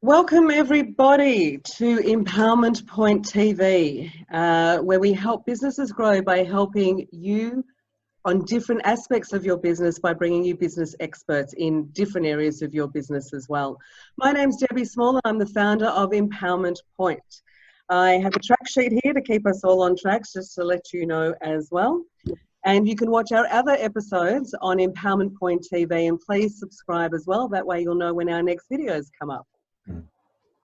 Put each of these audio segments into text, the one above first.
Welcome everybody to Empowerment Point TV, where we help businesses grow by helping you on different aspects of your business by bringing you business experts in different areas of your business as well. My name's Debbie Small and I'm the founder of Empowerment Point. I have a track sheet here to keep us all on track, just to let you know as well. And you can watch our other episodes on Empowerment Point TV, and please subscribe as well. That way you'll know when our next videos come up.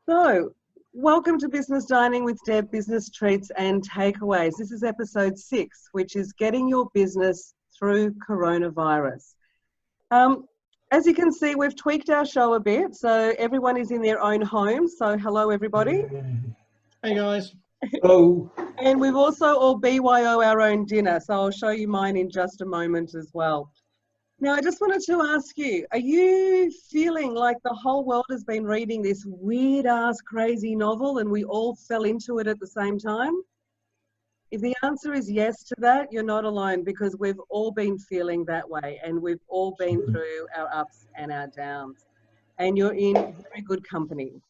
So, welcome to Business Dining with Deb, Business Treats and Takeaways. This is episode 6, which is getting your business through coronavirus. As you can see, we've tweaked our show a bit, so everyone is in their own home. So hello, everybody. Hey, guys. Hello. And we've also all BYO our own dinner, so I'll show you mine in just a moment as well. Now, I just wanted to ask you, are you feeling like the whole world has been reading this weird-ass crazy novel and we all fell into it at the same time? If the answer is yes to that, you're not alone, because we've all been feeling that way and we've all been through our ups and our downs. And you're in very good company.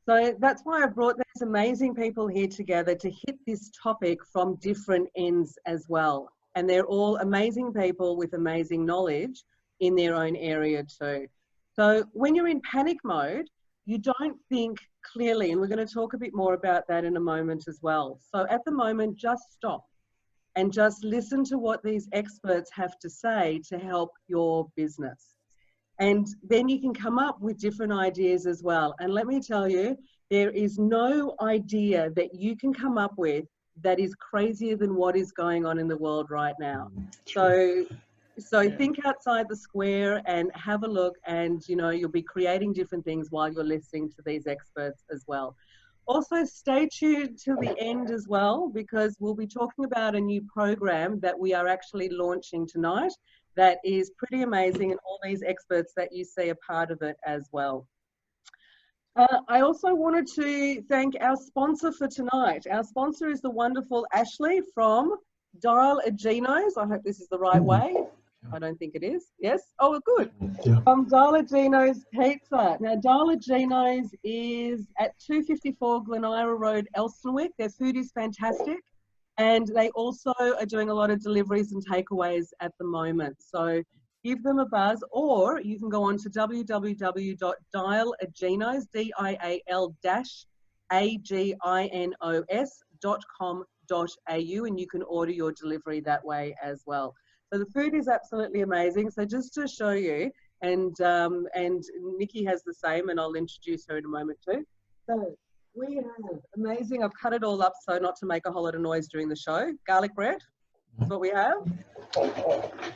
So that's why I've brought these amazing people here together to hit this topic from different ends as well. And they're all amazing people with amazing knowledge in their own area too. So when you're in panic mode, you don't think clearly, and we're going to talk a bit more about that in a moment as well. So at the moment, just stop and just listen to what these experts have to say to help your business. And then you can come up with different ideas as well. And let me tell you, there is no idea that you can come up with that is crazier than what is going on in the world right now. So think outside the square and have a look, and you'll be creating different things while you're listening to these experts as well. Also, stay tuned till the end as well, because we'll be talking about a new program that we are actually launching tonight that is pretty amazing, and all these experts that you see are part of it as well. I also wanted to thank our sponsor for tonight. Our sponsor is the wonderful Ashley from Dial a Geno's. I hope this is the right way. I don't think it is. Yes? Oh, good. Yeah. Dial a Geno's Pizza. Now, Dial a Geno's is at 254 Glen Ira Road, Elsternwick. Their food is fantastic. And they also are doing a lot of deliveries and takeaways at the moment. So give them a buzz, or you can go on to www.dialaginos, dial-aginos.com.au, and you can order your delivery that way as well. So the food is absolutely amazing. So just to show you, and Nikki has the same, and I'll introduce her in a moment too. So we have amazing, I've cut it all up so not to make a whole lot of noise during the show. Garlic bread, that's what we have.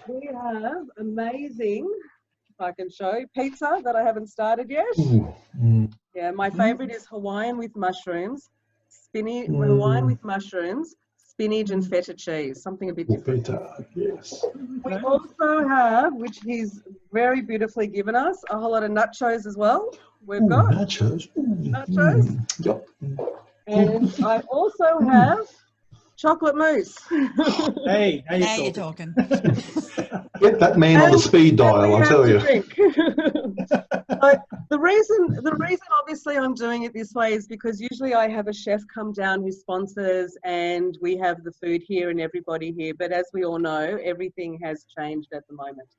We have amazing, if I can show, pizza that I haven't started yet. Yeah, my favorite is Hawaiian with mushrooms, Hawaiian with mushrooms, spinach and feta cheese, something a bit different. Feta, yes. We also have, which he's very beautifully given us, a whole lot of nachos as well. We've got nachos. Nachos. Yep. And I also have chocolate mousse. Hey, how Now you you're talking? Get that man on the speed dial, I tell you. So the reason obviously I'm doing it this way is because usually I have a chef come down who sponsors, and we have the food here and everybody here. But as we all know, everything has changed at the moment.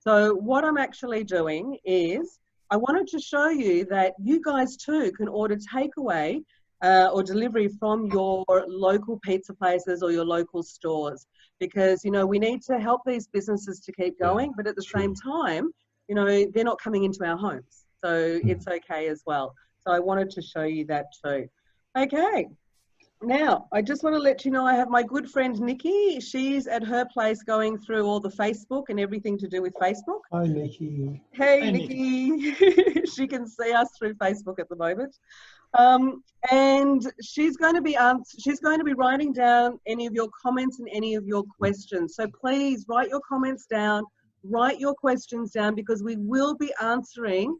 So what I'm actually doing is I wanted to show you that you guys too can order takeaway or delivery from your local pizza places or your local stores, because we need to help these businesses to keep going, but at the same time, they're not coming into our homes, so it's okay as well. So I wanted to show you that too. Okay, now I just want to let you know I have my good friend Nikki. She's at her place going through all the Facebook and everything to do with Facebook. Hi, Nikki. Hey, Nikki. She can see us through Facebook at the moment. And she's going to be writing down any of your comments and any of your questions. So please write your comments down, write your questions down, because we will be answering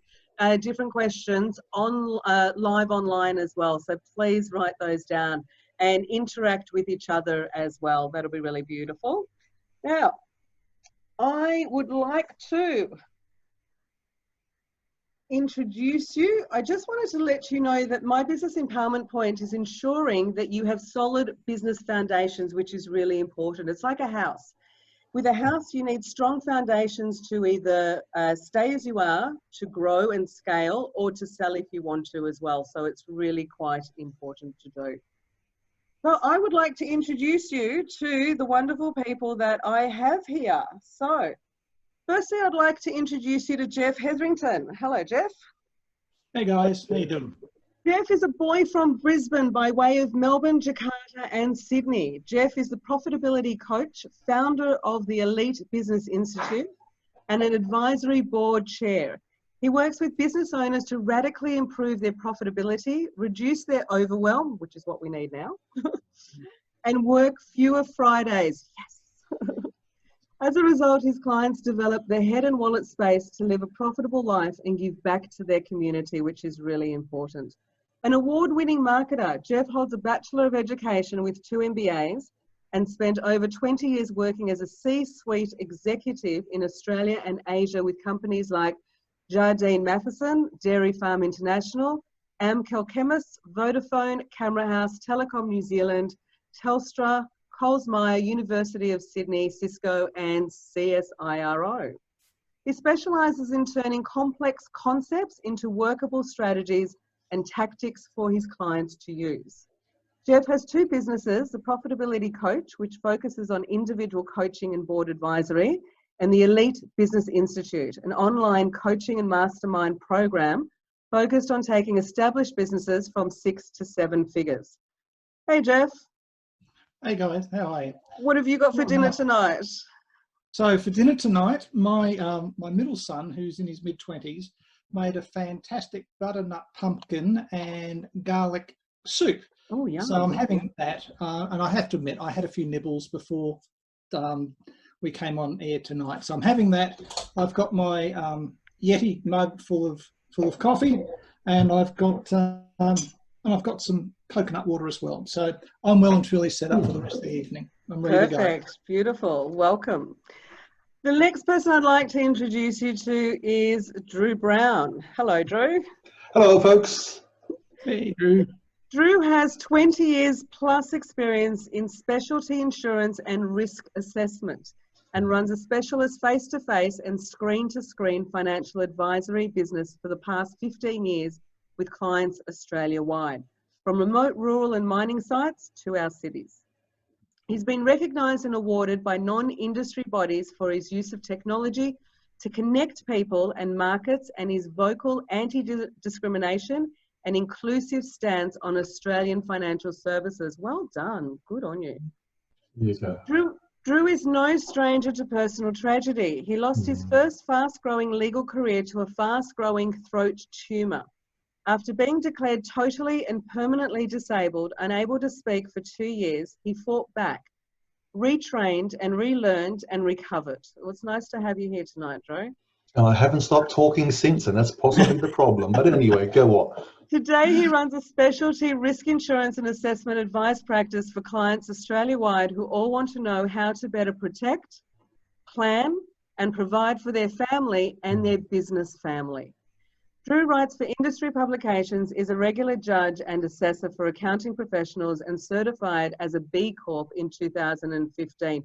different questions on live online as well. So please write those down and interact with each other as well. That'll be really beautiful. Now, I would like to introduce you, I just wanted to let you know that my business empowerment point is ensuring that you have solid business foundations, which is really important. It's like a house. With a house, you need strong foundations to either stay as you are, to grow and scale, or to sell if you want to as well. So it's really quite important to do. So I would like to introduce you to the wonderful people that I have here. So firstly, I'd like to introduce you to Jeff Hetherington. Hello, Jeff. Hey guys, how you doing? Jeff is a boy from Brisbane by way of Melbourne, Jakarta and Sydney. Jeff is the profitability coach, founder of the Elite Business Institute and an advisory board chair. He works with business owners to radically improve their profitability, reduce their overwhelm, which is what we need now, and work fewer Fridays. Yes. As a result, his clients develop their head and wallet space to live a profitable life and give back to their community, which is really important. An award-winning marketer, Jeff holds a Bachelor of Education with 2 MBAs and spent over 20 years working as a C-suite executive in Australia and Asia with companies like Jardine Matheson, Dairy Farm International, Amcal Chemists, Vodafone, Camera House, Telecom New Zealand, Telstra, Coles Myer, University of Sydney, Cisco and CSIRO. He specialises in turning complex concepts into workable strategies and tactics for his clients to use. Jeff has 2 businesses, the Profitability Coach, which focuses on individual coaching and board advisory, and the Elite Business Institute, an online coaching and mastermind program focused on taking established businesses from 6 to 7 figures. Hey, Jeff. Hey guys, how are you? What have you got for dinner tonight? So for dinner tonight, my middle son, who's in his mid-20s, made a fantastic butternut pumpkin and garlic soup. Oh, yeah. So I'm having that, and I have to admit, I had a few nibbles before we came on air tonight. So I'm having that. I've got my Yeti mug full of coffee, and I've got some coconut water as well. So I'm well and truly set up for the rest of the evening. I'm ready to go. Perfect. Beautiful. Welcome. The next person I'd like to introduce you to is Drew Brown. Hello, Drew. Hello, folks. Hey, Drew. Drew has 20 years plus experience in specialty insurance and risk assessment and runs a specialist face-to-face and screen-to-screen financial advisory business for the past 15 years with clients Australia-wide, from remote rural and mining sites to our cities. He's been recognised and awarded by non-industry bodies for his use of technology to connect people and markets and his vocal anti-discrimination and inclusive stance on Australian financial services. Well done. Good on you. Yes, Drew is no stranger to personal tragedy. He lost his first fast-growing legal career to a fast-growing throat tumour. After being declared totally and permanently disabled, unable to speak for 2 years, he fought back, retrained and relearned and recovered. Well, it's nice to have you here tonight, Drew. And I haven't stopped talking since, and that's possibly the problem. But anyway, go on. Today, he runs a specialty risk insurance and assessment advice practice for clients Australia-wide who all want to know how to better protect, plan, and provide for their family and their business family. Drew writes for industry publications, is a regular judge and assessor for accounting professionals, and certified as a B Corp in 2015.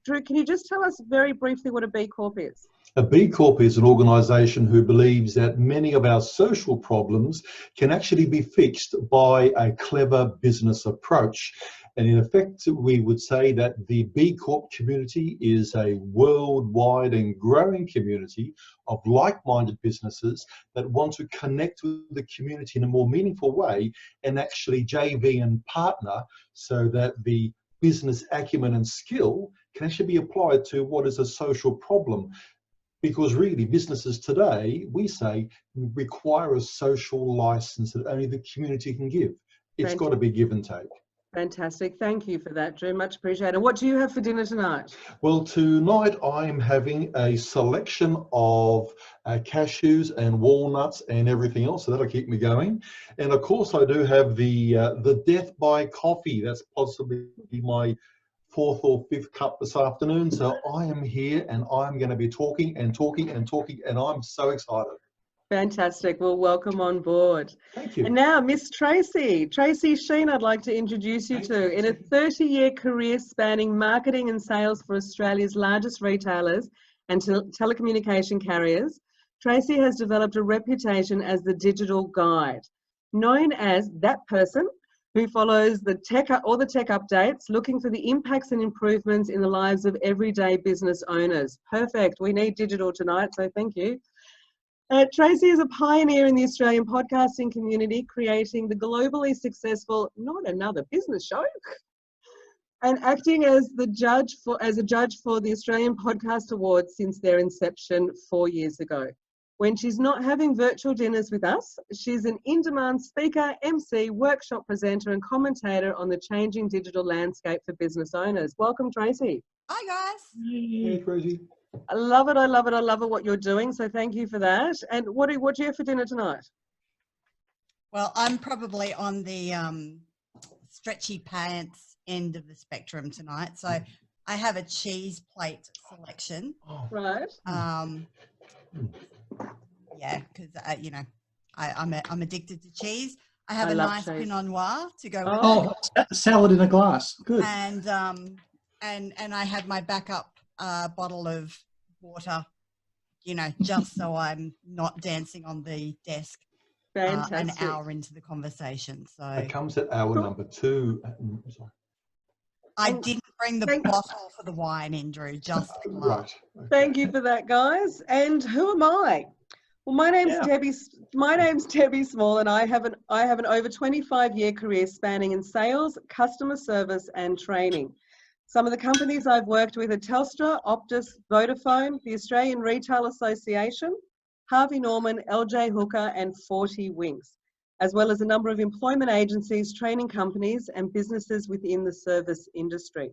Drew, can you just tell us very briefly what a B Corp is? A B Corp is an organisation who believes that many of our social problems can actually be fixed by a clever business approach. And in effect, we would say that the B Corp community is a worldwide and growing community of like-minded businesses that want to connect with the community in a more meaningful way and actually JV and partner so that the business acumen and skill can actually be applied to what is a social problem. Because really, businesses today, we say, require a social license that only the community can give. It's got to be give and take. Fantastic. Thank you for that, Drew. Much appreciated. What do you have for dinner tonight? Well, tonight I'm having a selection of cashews and walnuts and everything else, so that'll keep me going. And of course, I do have the death by coffee. That's possibly my 4th or 5th cup this afternoon. So I am here and I'm going to be talking and talking and talking, and I'm so excited. Fantastic. Well, welcome on board. Thank you. And now, Miss Tracy Sheen, I'd like to introduce you to. In a 30-year career spanning marketing and sales for Australia's largest retailers and telecommunication carriers, Tracy has developed a reputation as the digital guide, known as that person who follows all the tech updates, looking for the impacts and improvements in the lives of everyday business owners. Perfect. We need digital tonight, so thank you. Tracy is a pioneer in the Australian podcasting community, creating the globally successful Not Another Business Show, and acting as a judge for the Australian Podcast Awards since their inception 4 years ago. When she's not having virtual dinners with us, she's an in-demand speaker, MC, workshop presenter, and commentator on the changing digital landscape for business owners. Welcome, Tracy. Hi, guys. Hey, Tracy. I love it. I love it. I love it what you're doing. So thank you for that. And what do you have for dinner tonight? Well, I'm probably on the stretchy pants end of the spectrum tonight. So I have a cheese plate selection. Right. Yeah, because I'm addicted to cheese. I have a nice cheese. Pinot Noir to go with Oh, salad in a glass. Good. and I have my backup bottle of water, just so I'm not dancing on the desk an hour into the conversation. So It comes at hour number 2. Sorry. I didn't bring the bottle for the wine in, Drew, just the glass. Right. Okay. Thank you for that, guys. And who am I? Well, my name's Debbie Small, and I have an over 25-year career spanning in sales, customer service, and training. Some of the companies I've worked with are Telstra, Optus, Vodafone, the Australian Retail Association, Harvey Norman, LJ Hooker, and 40 Winks, as well as a number of employment agencies, training companies, and businesses within the service industry.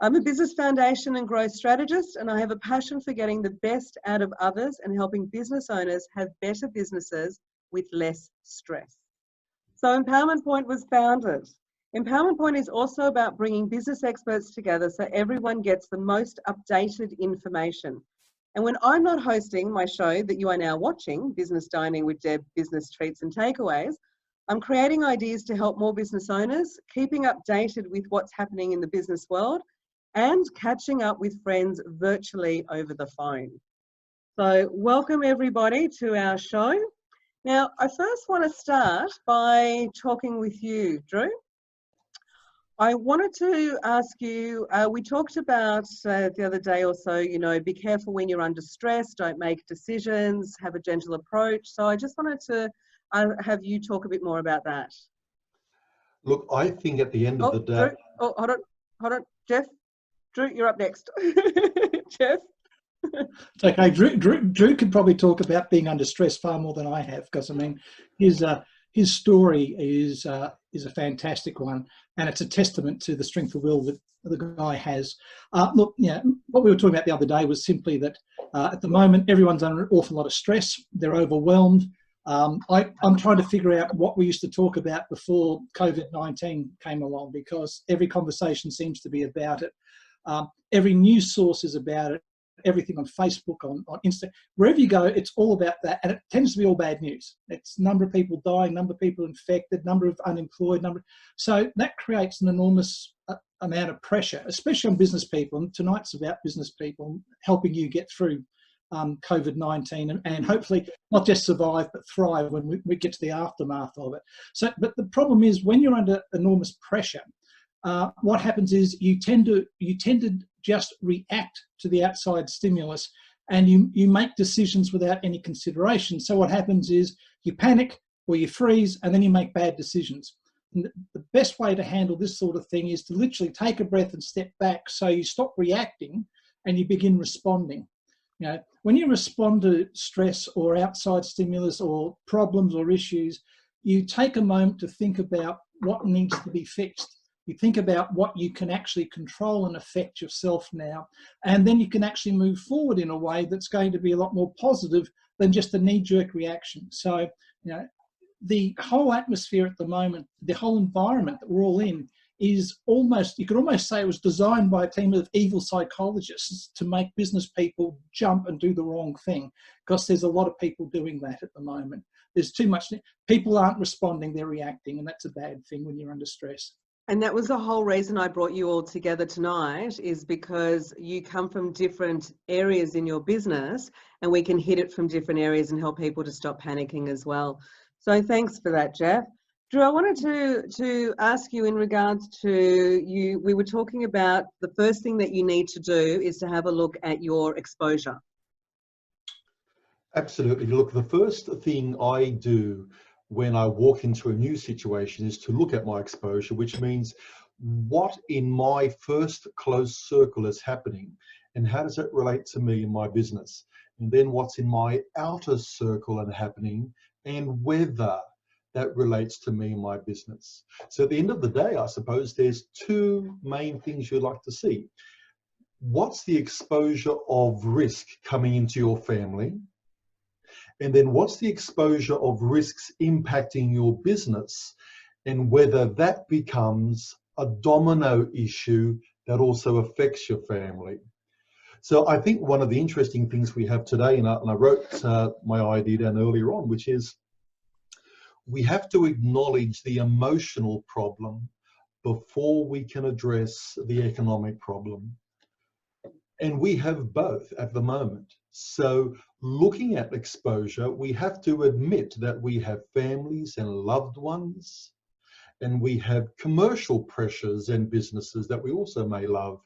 I'm a business foundation and growth strategist, and I have a passion for getting the best out of others and helping business owners have better businesses with less stress. So Empowerment Point was founded. Empowerment Point is also about bringing business experts together so everyone gets the most updated information. And when I'm not hosting my show that you are now watching, Business Dining with Deb, Business Treats and Takeaways, I'm creating ideas to help more business owners, keeping updated with what's happening in the business world, and catching up with friends virtually over the phone. So welcome everybody to our show. Now, I first want to start by talking with you, Drew. I wanted to ask you, we talked about the other day or so, be careful when you're under stress, don't make decisions, have a gentle approach. So I just wanted to have you talk a bit more about that. Look, I think at the end of the day... Drew, hold on, Jeff. Drew, you're up next. Jeff? It's okay. Drew could probably talk about being under stress far more than I have, because, I mean, his story is a fantastic one, and it's a testament to the strength of will that the guy has. Look, what we were talking about the other day was simply that at the moment everyone's under an awful lot of stress. They're overwhelmed. I'm trying to figure out what we used to talk about before COVID-19 came along, because every conversation seems to be about it. Every news source is about it. Everything on Facebook, on Insta, wherever you go, it's all about that, and it tends to be all bad news. It's number of people dying, number of people infected, number of unemployed, so that creates an enormous amount of pressure, especially on business people. And tonight's about business people helping you get through COVID-19 and hopefully not just survive but thrive when we get to the aftermath of it. So, but the problem is when you're under enormous pressure, what happens is you tend to just react to the outside stimulus, and you make decisions without any consideration. So what happens is you panic or you freeze, and then you make bad decisions. And the best way to handle this sort of thing is to literally take a breath and step back, so you stop reacting and you begin responding. When you respond to stress or outside stimulus or problems or issues, you take a moment to think about what needs to be fixed. You think about what you can actually control and affect yourself now, and then you can actually move forward in a way that's going to be a lot more positive than just a knee-jerk reaction. So, the whole atmosphere at the moment, the whole environment that we're all in, is almost, you could almost say it was designed by a team of evil psychologists to make business people jump and do the wrong thing, because there's a lot of people doing that at the moment. There's too much, people aren't responding, they're reacting, and that's a bad thing when you're under stress. And that was the whole reason I brought you all together tonight, is because you come from different areas in your business, and we can hit it from different areas and help people to stop panicking as well. So thanks for that, Jeff. Drew, I wanted to ask you in regards to you, we were talking about the first thing that you need to do is to have a look at your exposure. Absolutely. Look, the first thing I do when I walk into a new situation is to look at my exposure, which means what in my first close circle is happening and how does it relate to me and my business? And then what's in my outer circle and happening, and whether that relates to me and my business. So at the end of the day, I suppose there's two main things you'd like to see. What's the exposure of risk coming into your family? And then what's the exposure of risks impacting your business, and whether that becomes a domino issue that also affects your family. So I think one of the interesting things we have today, and I wrote my idea down earlier on, which is we have to acknowledge the emotional problem before we can address the economic problem. And we have both at the moment. So looking at exposure, we have to admit that we have families and loved ones, and we have commercial pressures and businesses that we also may love.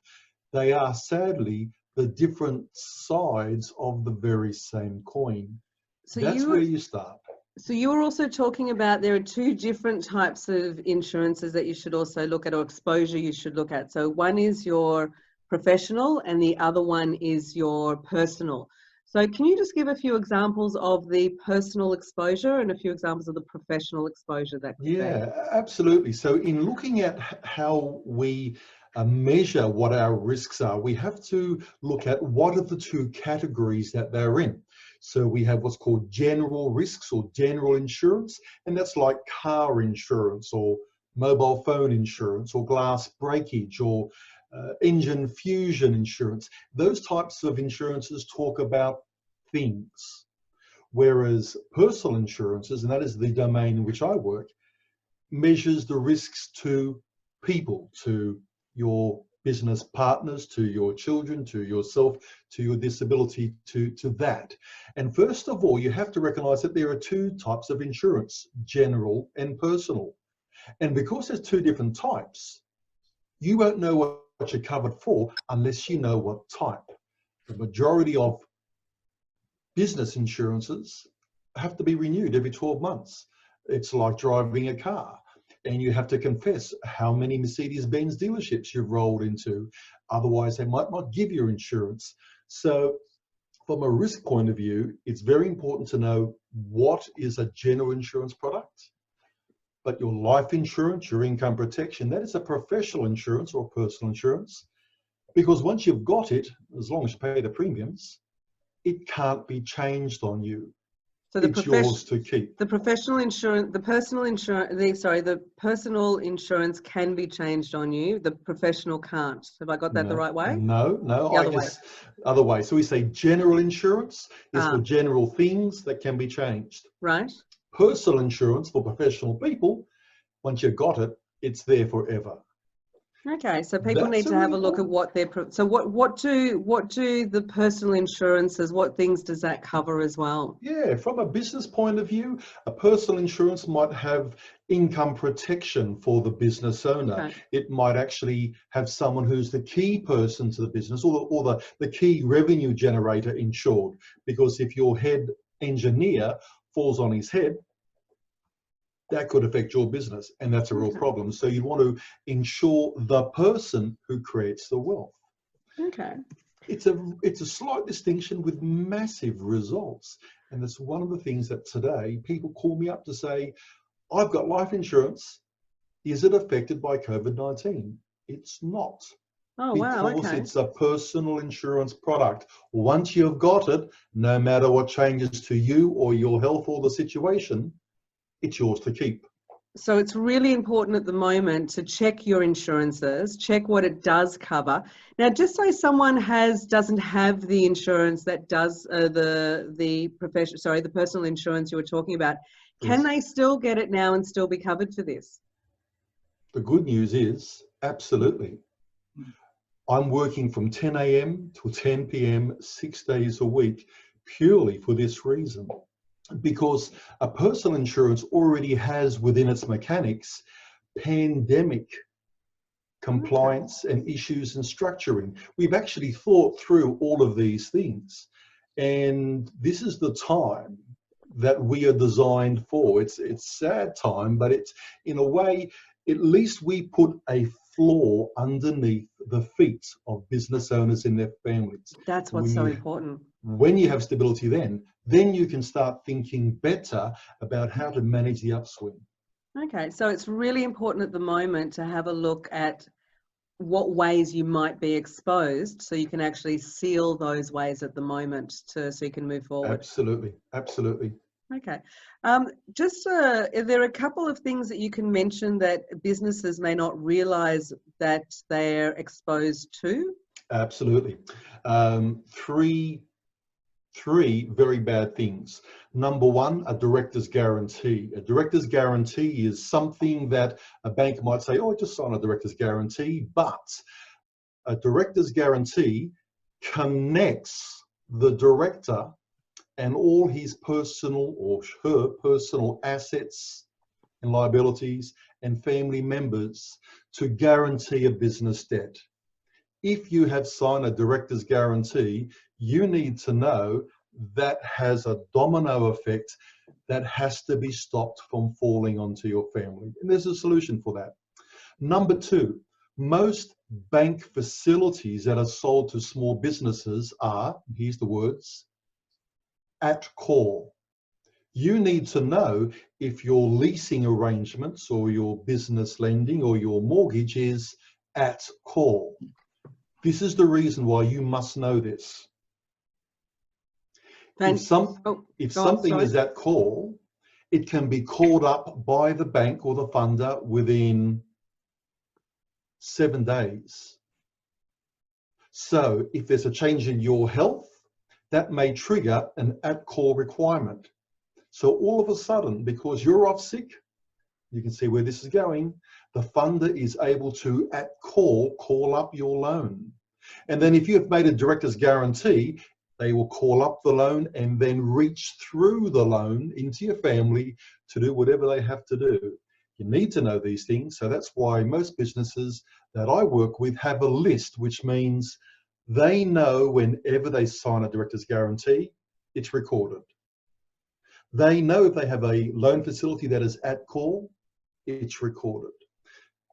They are sadly the different sides of the very same coin. So that's where you start. So you were also talking about there are two different types of insurances that you should also look at, or exposure you should look at. So one is your professional and the other one is your personal. So can you just give a few examples of the personal exposure and a few examples of the professional exposure that could be? Absolutely. So in looking at how we measure what our risks are, we have to look at what are the two categories that they're in. So we have what's called general risks or general insurance, and that's like car insurance or mobile phone insurance or glass breakage or engine fusion insurance. Those types of insurances talk about things, whereas personal insurances, and that is the domain in which I work, measures the risks to people, to your business partners, to your children, to yourself, to your disability, to that. And first of all, you have to recognize that there are two types of insurance, general and personal. And because there's two different types, you won't know what you're covered for unless you know what type. The majority of business insurances have to be renewed every 12 months. It's like driving a car. And you have to confess how many Mercedes-Benz dealerships you've rolled into. Otherwise, they might not give you insurance. So from a risk point of view, it's very important to know what is a general insurance product. But your life insurance, your income protection, that is a professional insurance or personal insurance. Because once you've got it, as long as you pay the premiums, it can't be changed on you. So it's yours to keep. The professional insurance, the personal insurance can be changed on you. The professional can't. Have I got that the right way? No, other way. So we say general insurance is for general things that can be changed. Right. Personal insurance for professional people, once you've got it, it's there forever. Okay, so people need to have a look at what they're. So what do the personal insurances? What things does that cover as well? Yeah, from a business point of view, a personal insurance might have income protection for the business owner. Okay. It might actually have someone who's the key person to the business, or the key revenue generator insured. Because if your head engineer falls on his head, that could affect your business, and that's a real problem. So you want to insure the person who creates the wealth. Okay. It's a slight distinction with massive results, and it's one of the things that today people call me up to say, I've got life insurance. Is it affected by COVID-19? It's not. Oh, wow. Okay. Because it's a personal insurance product. Once you've got it, no matter what changes to you or your health or the situation, it's yours to keep. So it's really important at the moment to check your insurances, check what it does cover. Now, just say someone doesn't have the insurance that does the personal insurance you were talking about. Can Yes. they still get it now and still be covered for this? The good news is, absolutely. I'm working from 10 a.m. to 10 p.m. 6 days a week, purely for this reason. Because a personal insurance already has within its mechanics pandemic compliance and issues and structuring. We've actually thought through all of these things. And this is the time that we are designed for. It's sad time, but it's, in a way, at least we put a floor underneath the feet of business owners and their families. That's what's so important. When you have stability, then you can start thinking better about how to manage the upswing. Okay, so it's really important at the moment to have a look at what ways you might be exposed, so you can actually seal those ways at the moment so you can move forward. Absolutely, absolutely. Okay. Are there a couple of things that you can mention that businesses may not realize that they're exposed to? Absolutely. Three very bad things. Number one, a director's guarantee. A director's guarantee is something that a bank might say, oh, just sign a director's guarantee, but a director's guarantee connects the director and all his personal or her personal assets and liabilities and family members to guarantee a business debt. If you have signed a director's guarantee, you need to know that has a domino effect that has to be stopped from falling onto your family. And there's a solution for that. Number two, most bank facilities that are sold to small businesses are, here's the words, at call. You need to know if your leasing arrangements or your business lending or your mortgage is at call. This is the reason why you must know this. If something is at call, it can be called up by the bank or the funder within 7 days. So if there's a change in your health, that may trigger an at-call requirement. So all of a sudden, because you're off sick, you can see where this is going, the funder is able to call up your loan. And then if you have made a director's guarantee, they will call up the loan and then reach through the loan into your family to do whatever they have to do. You need to know these things. So that's why most businesses that I work with have a list, which means they know whenever they sign a director's guarantee, it's recorded. They know if they have a loan facility that is at call, it's recorded.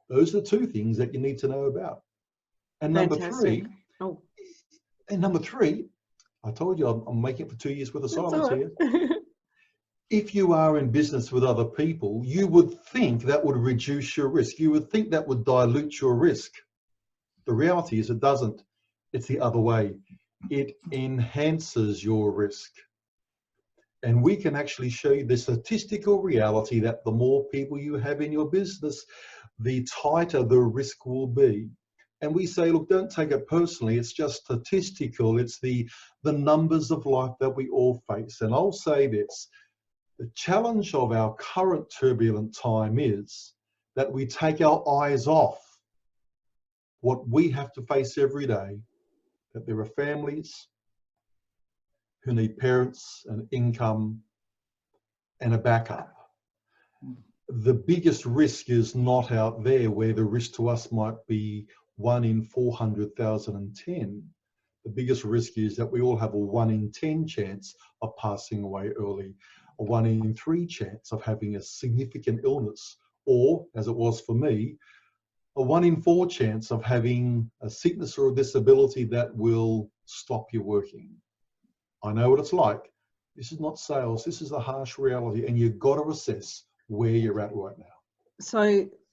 Those are two things that you need to know about. And number three, I told you I'm making it for 2 years worth of silence here. If you are in business with other people, you would think that would reduce your risk. You would think that would dilute your risk. The reality is it doesn't. It's the other way. It enhances your risk. And we can actually show you the statistical reality that the more people you have in your business, the tighter the risk will be. And we say, look, don't take it personally. It's just statistical. It's the numbers of life that we all face. And I'll say this, the challenge of our current turbulent time is that we take our eyes off what we have to face every day, that there are families who need parents and income and a backup. The biggest risk is not out there where the risk to us might be 1 in 400,010. The biggest risk is that we all have a 1 in 10 chance of passing away early, a 1 in 3 chance of having a significant illness, or, as it was for me, a 1 in 4 chance of having a sickness or a disability that will stop you working. I know what it's like. This is not sales. This is the harsh reality, and you've got to assess where you're at right now.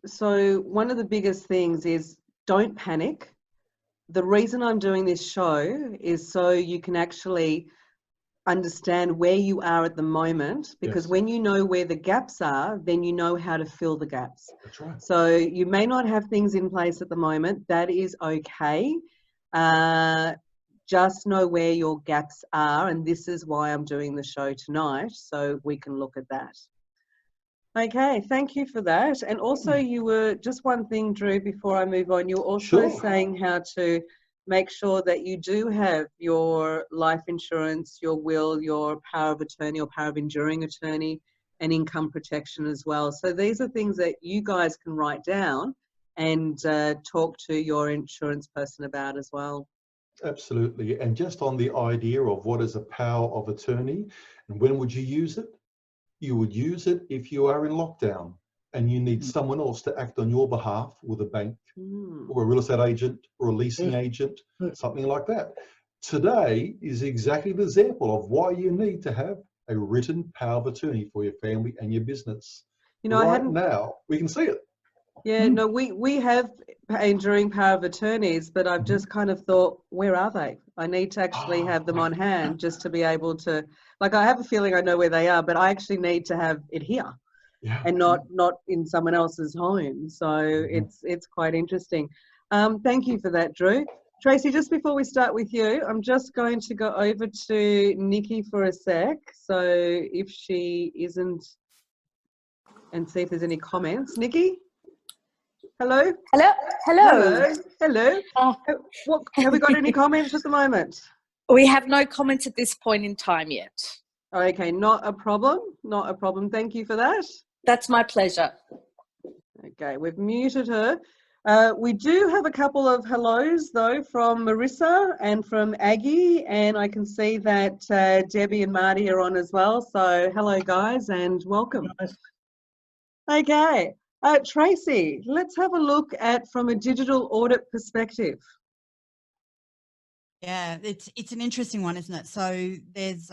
So one of the biggest things is don't panic. The reason I'm doing this show is so you can actually understand where you are at the moment, because Yes. when you know where the gaps are, then you know how to fill the gaps. That's right. So you may not have things in place at the moment. That is okay. Just know where your gaps are, and this is why I'm doing the show tonight, so we can look at that. Okay, thank you for that. And also, you were, just one thing, Drew, before I move on, you were also saying how to make sure that you do have your life insurance, your will, your power of attorney or power of enduring attorney, and income protection as well. So these are things that you guys can write down and talk to your insurance person about as well. Absolutely. And just on the idea of what is a power of attorney and when would you use it? You would use it if you are in lockdown and you need someone else to act on your behalf, with a bank or a real estate agent or a leasing agent, something like that. Today is exactly the example of why you need to have a written power of attorney for your family and your business. You know, right now, we can see it. Yeah, no, we have enduring power of attorneys, but I've just kind of thought, where are they? I need to actually have them on hand just to be able to, like, I have a feeling I know where they are, but I actually need to have it here and not in someone else's home. So it's quite interesting. Thank you for that, Drew. Tracy, just before we start with you, I'm just going to go over to Nikki for a sec. So if she isn't, and see if there's any comments. Nikki? Hello? Hello? Hello? Hello? What, have we got any comments at the moment? We have no comments at this point in time yet. Okay, not a problem. Not a problem. Thank you for that. That's my pleasure. Okay, we've muted her. We do have a couple of hellos, though, from Marissa and from Aggie, and I can see that Debbie and Marty are on as well. So hello, guys, and welcome. Okay. Tracy, let's have a look at from a digital audit perspective. Yeah, it's an interesting one, isn't it? So there's,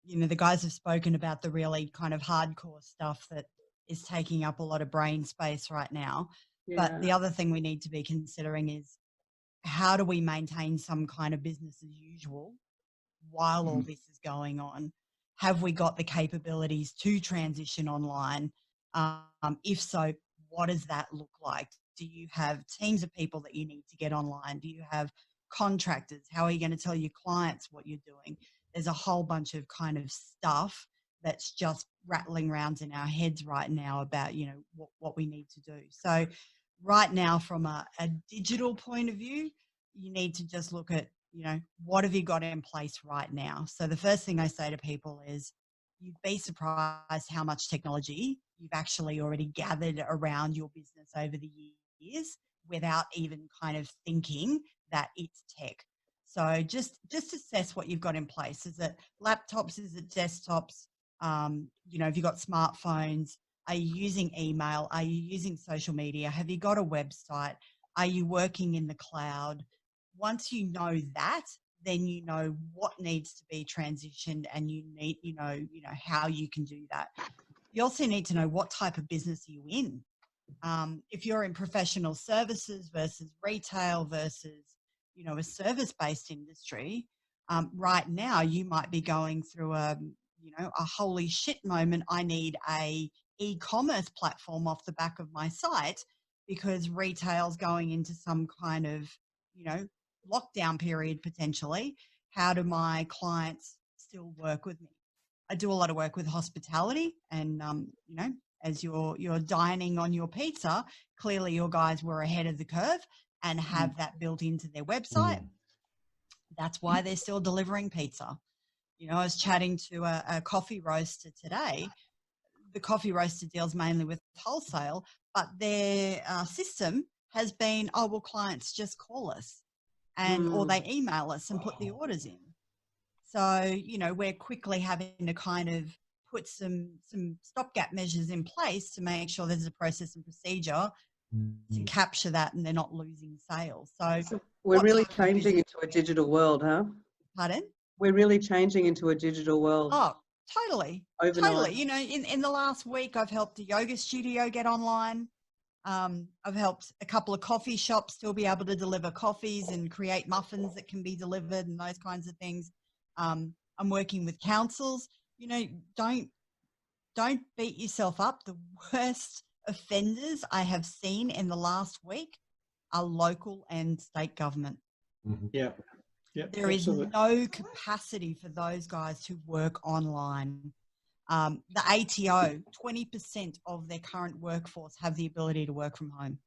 you know, the guys have spoken about the really kind of hardcore stuff that is taking up a lot of brain space right now. Yeah. But the other thing we need to be considering is how do we maintain some kind of business as usual while all this is going on? Have we got the capabilities to transition online? If so, what does that look like? Do you have teams of people that you need to get online? Do you have contractors? How are you going to tell your clients what you're doing? There's a whole bunch of kind of stuff that's just rattling around in our heads right now about, you know, what we need to do. So right now, from a digital point of view, you need to just look at, you know, what have you got in place right now? So the first thing I say to people is, you'd be surprised how much technology you've actually already gathered around your business over the years without even kind of thinking that it's tech. So just assess what you've got in place. Is it laptops? Is it desktops? You know, have you got smartphones? Are you using email? Are you using social media? Have you got a website? Are you working in the cloud? Once you know that, then you know what needs to be transitioned, and you know how you can do that. You also need to know what type of business are you in. If you're in professional services versus retail versus, you know, a service-based industry, right now you might be going through a holy shit moment. I need a e-commerce platform off the back of my site because retail's going into some kind of, you know, lockdown period potentially. How do my clients still work with me? I do a lot of work with hospitality, and you know, as you're dining on your pizza, clearly your guys were ahead of the curve and have that built into their website. That's why they're still delivering pizza. You know, I was chatting to a coffee roaster today. The coffee roaster deals mainly with wholesale, but their system has been, oh, well, clients just call us and or they email us and put the orders in. So, you know, we're quickly having to kind of put some stopgap measures in place to make sure there's a process and procedure to capture that and they're not losing sales. So we're really changing into a digital world, huh? Pardon? We're really changing into a digital world. Oh, totally. Overnight. Totally. You know, in the last week, I've helped a yoga studio get online. I've helped a couple of coffee shops still be able to deliver coffees and create muffins that can be delivered and those kinds of things. I'm working with councils. You know, don't beat yourself up. The worst offenders I have seen in the last week are local and state government. Mm-hmm. Yeah. Yep, there absolutely. is no capacity for those guys to work online. The ATO, 20% of their current workforce have the ability to work from home.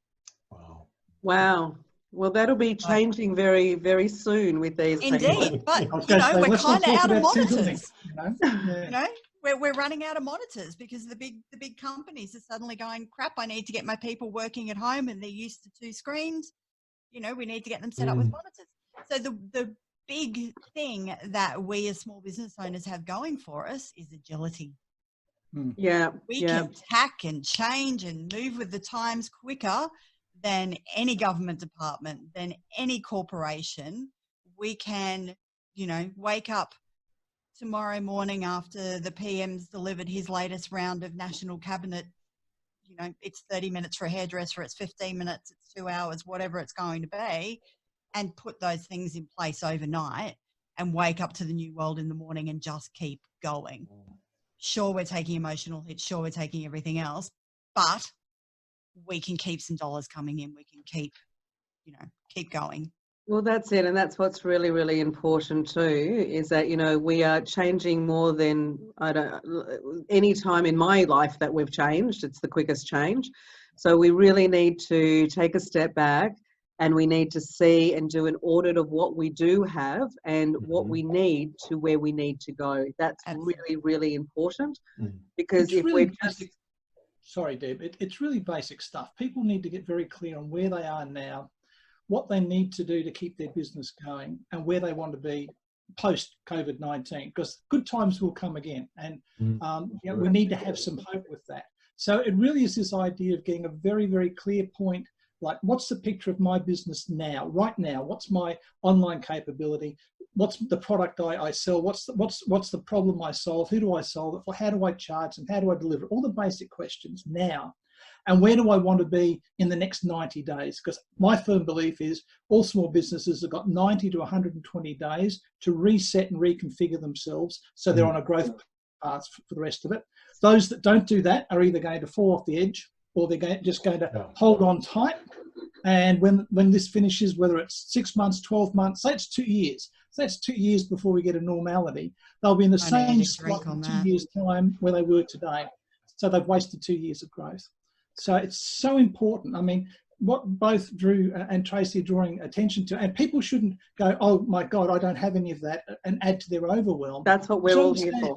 Wow. Wow. Well, that'll be changing very, very soon with these Indeed, but I was you going to know, say, we're let's not kind of talk out of about sizzling, monitors. you know? Yeah. You know, we're running out of monitors because the big companies are suddenly going, crap, I need to get my people working at home and they're used to 2 screens. You know, we need to get them set up with monitors. So the big thing that we as small business owners have going for us is agility. Yeah. We can tack and change and move with the times quicker than any government department, than any corporation. We can, you know, wake up tomorrow morning after the PM's delivered his latest round of national cabinet. You know, it's 30 minutes for a hairdresser, it's 15 minutes, it's 2 hours, whatever it's going to be, and put those things in place overnight and wake up to the new world in the morning and just keep going. Sure, we're taking emotional hits, sure, we're taking everything else, but we can keep some dollars coming in. We can keep, you know, keep going. Well, that's it. And that's what's really, really important too, is that, you know, we are changing more than any time in my life that we've changed. It's the quickest change. So we really need to take a step back and we need to see and do an audit of what we do have and what we need to where we need to go. That's really, really important because it's if really we're just... Sorry, Deb, it's really basic stuff. People need to get very clear on where they are now, what they need to do to keep their business going, and where they want to be post-COVID-19, because good times will come again. And you know, we need to have some hope with that. So it really is this idea of getting a very, very clear point, like what's the picture of my business now, right now? What's my online capability? What's the product I sell? What's the problem I solve? Who do I solve it for? How do I charge them? How do I deliver it? All the basic questions now. And where do I want to be in the next 90 days? Because my firm belief is all small businesses have got 90 to 120 days to reset and reconfigure themselves so they're on a growth path for the rest of it. Those that don't do that are either going to fall off the edge or they're just going to hold on tight. And when this finishes, whether it's 6 months, 12 months, say it's 2 years, so that's 2 years before we get a normality, they'll be in the same spot in 2 years' time where they were today. So they've wasted 2 years of growth. So it's so important. I mean, what both Drew and Tracy are drawing attention to, and people shouldn't go, oh my God, I don't have any of that, and add to their overwhelm. That's what we're all here for.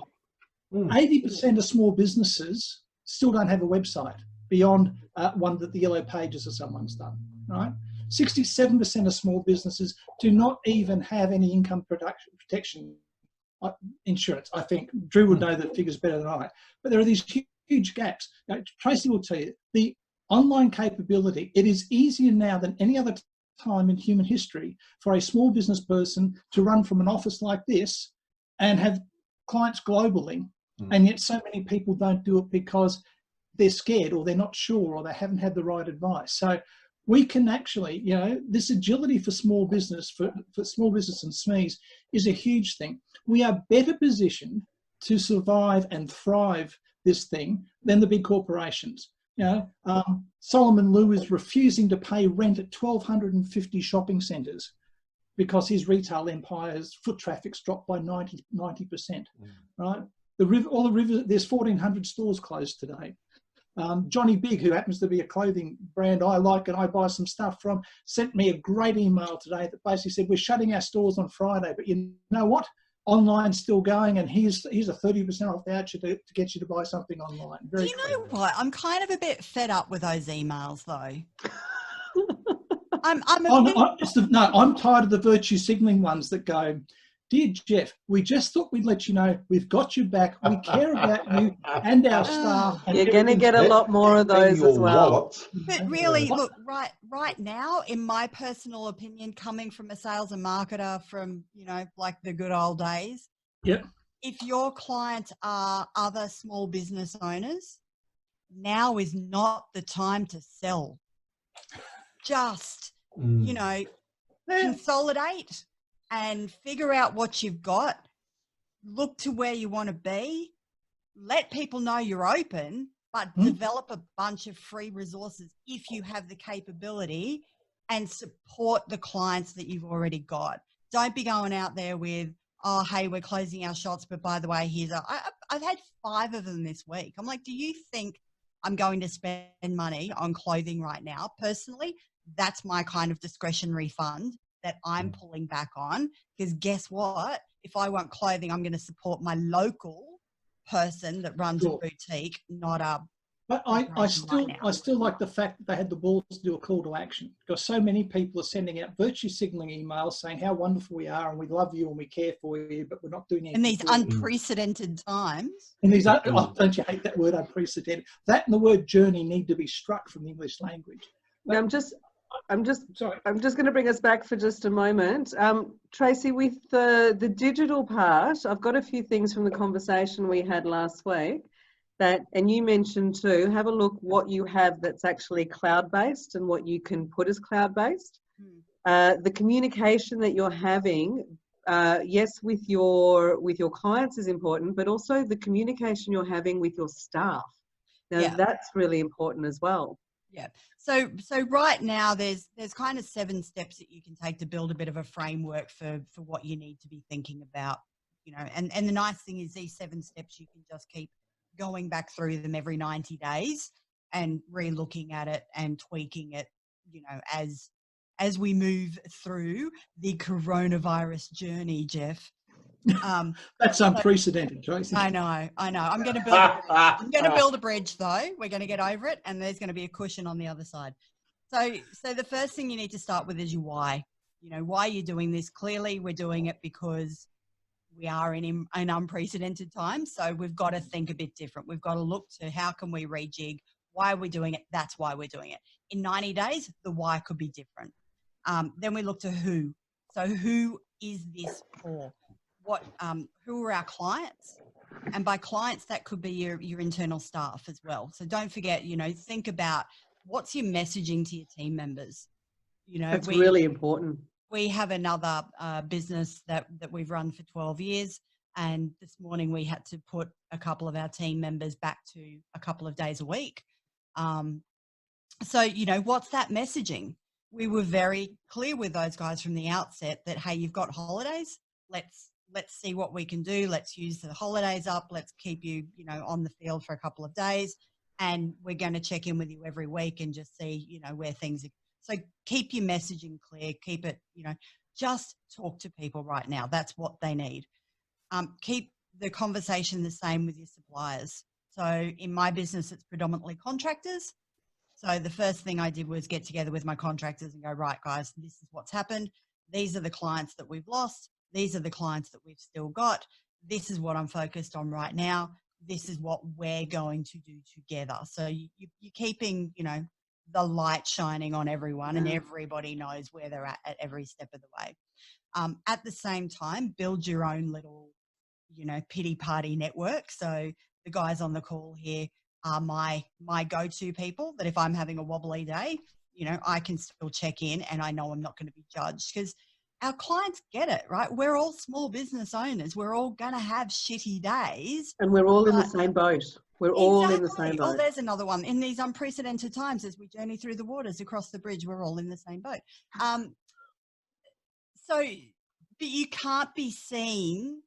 80% of small businesses still don't have a website beyond one that the Yellow Pages or someone's done, right? 67% of small businesses do not even have any income protection insurance. I think Drew would know the figures better than I, but there are these huge gaps. Now, Tracy will tell you, the online capability, it is easier now than any other time in human history for a small business person to run from an office like this and have clients globally. And yet so many people don't do it because they're scared or they're not sure or they haven't had the right advice. So we can actually, you know, this agility for small business, for small business and SMEs is a huge thing. We are better positioned to survive and thrive this thing than the big corporations. You know, Solomon Lew is refusing to pay rent at 1,250 shopping centres because his retail empire's foot traffic's dropped by 90%, right? All the river, there's 1,400 stores closed today. Johnny Big, who happens to be a clothing brand I like and I buy some stuff from, sent me a great email today that basically said, we're shutting our stores on Friday, but you know what? Online's still going, and here's a 30% off voucher to get you to buy something online. Do you know what? I'm kind of a bit fed up with those emails, though. I'm tired of the virtue signalling ones that go, dear Jeff, we just thought we'd let you know we've got your back. We care about you and our staff. And you're going to get a lot more of those as well. But really, look, right now, in my personal opinion, coming from a sales and marketer from, you know, like the good old days, if your clients are other small business owners, now is not the time to sell. Just, you know, consolidate and figure out what you've got. look to where you want to be, let people know you're open, but develop a bunch of free resources if you have the capability, and support the clients that you've already got. Don't be going out there with, oh, hey, we're closing our shops, but by the way, I've had 5 of them this week. I'm like, do you think I'm going to spend money on clothing right now? Personally, that's my kind of discretionary fund that I'm pulling back on, because guess what? If I want clothing, I'm going to support my local person that runs a boutique, not a. But I still like the fact that they had the balls to do a call to action, because so many people are sending out virtue signaling emails saying how wonderful we are and we love you and we care for you, but we're not doing anything. In these unprecedented times. In these, don't you hate that word, unprecedented? That and the word journey need to be struck from the English language. Now, I'm just going to bring us back for just a moment. Tracy, with the digital part, I've got a few things from the conversation we had last week that, and you mentioned too, have a look what you have that's actually cloud-based and what you can put as cloud-based. The communication that you're having, yes, with your clients is important, but also the communication you're having with your staff. Now, that's really important as well. Yeah. So right now there's kind of 7 steps that you can take to build a bit of a framework for what you need to be thinking about, you know, and the nice thing is these 7 steps, you can just keep going back through them every 90 days and re-looking at it and tweaking it, you know, as we move through the coronavirus journey, Jeff. That's unprecedented, Tracy. I know. I'm going to build a bridge though. We're going to get over it, and there's going to be a cushion on the other side. So the first thing you need to start with is your why. You know, why you're doing this. Clearly, we're doing it because we are in an unprecedented time. So we've got to think a bit different. We've got to look to how can we rejig? Why are we doing it? That's why we're doing it. In 90 days, the why could be different. Then we look to who. So who is this for? Who are our clients? And by clients, that could be your internal staff as well. So don't forget, you know, think about what's your messaging to your team members. You know, that's really important. We have another business that we've run for 12 years. And this morning we had to put a couple of our team members back to a couple of days a week. So, you know, what's that messaging? We were very clear with those guys from the outset that, hey, you've got holidays. Let's see what we can do. Let's use the holidays up. Let's keep you, you know, on the field for a couple of days. And we're going to check in with you every week and just see, you know, where things are. So keep your messaging clear. Keep it, you know, just talk to people right now. That's what they need. Keep the conversation the same with your suppliers. So in my business, it's predominantly contractors. So the first thing I did was get together with my contractors and go, right, guys, this is what's happened. These are the clients that we've lost. These are the clients that we've still got. This is what I'm focused on right now. This is what we're going to do together. So you're keeping, you know, the light shining on everyone, and everybody knows where they're at every step of the way. At the same time, build your own little, you know, pity party network. So the guys on the call here are my go-to people that if I'm having a wobbly day, you know, I can still check in and I know I'm not going to be judged, because our clients get it, right? We're all small business owners. We're all going to have shitty days. And we're all in the same boat. We're all in the same boat. Oh, there's another one. In these unprecedented times, as we journey through the waters across the bridge, we're all in the same boat. But you can't be seen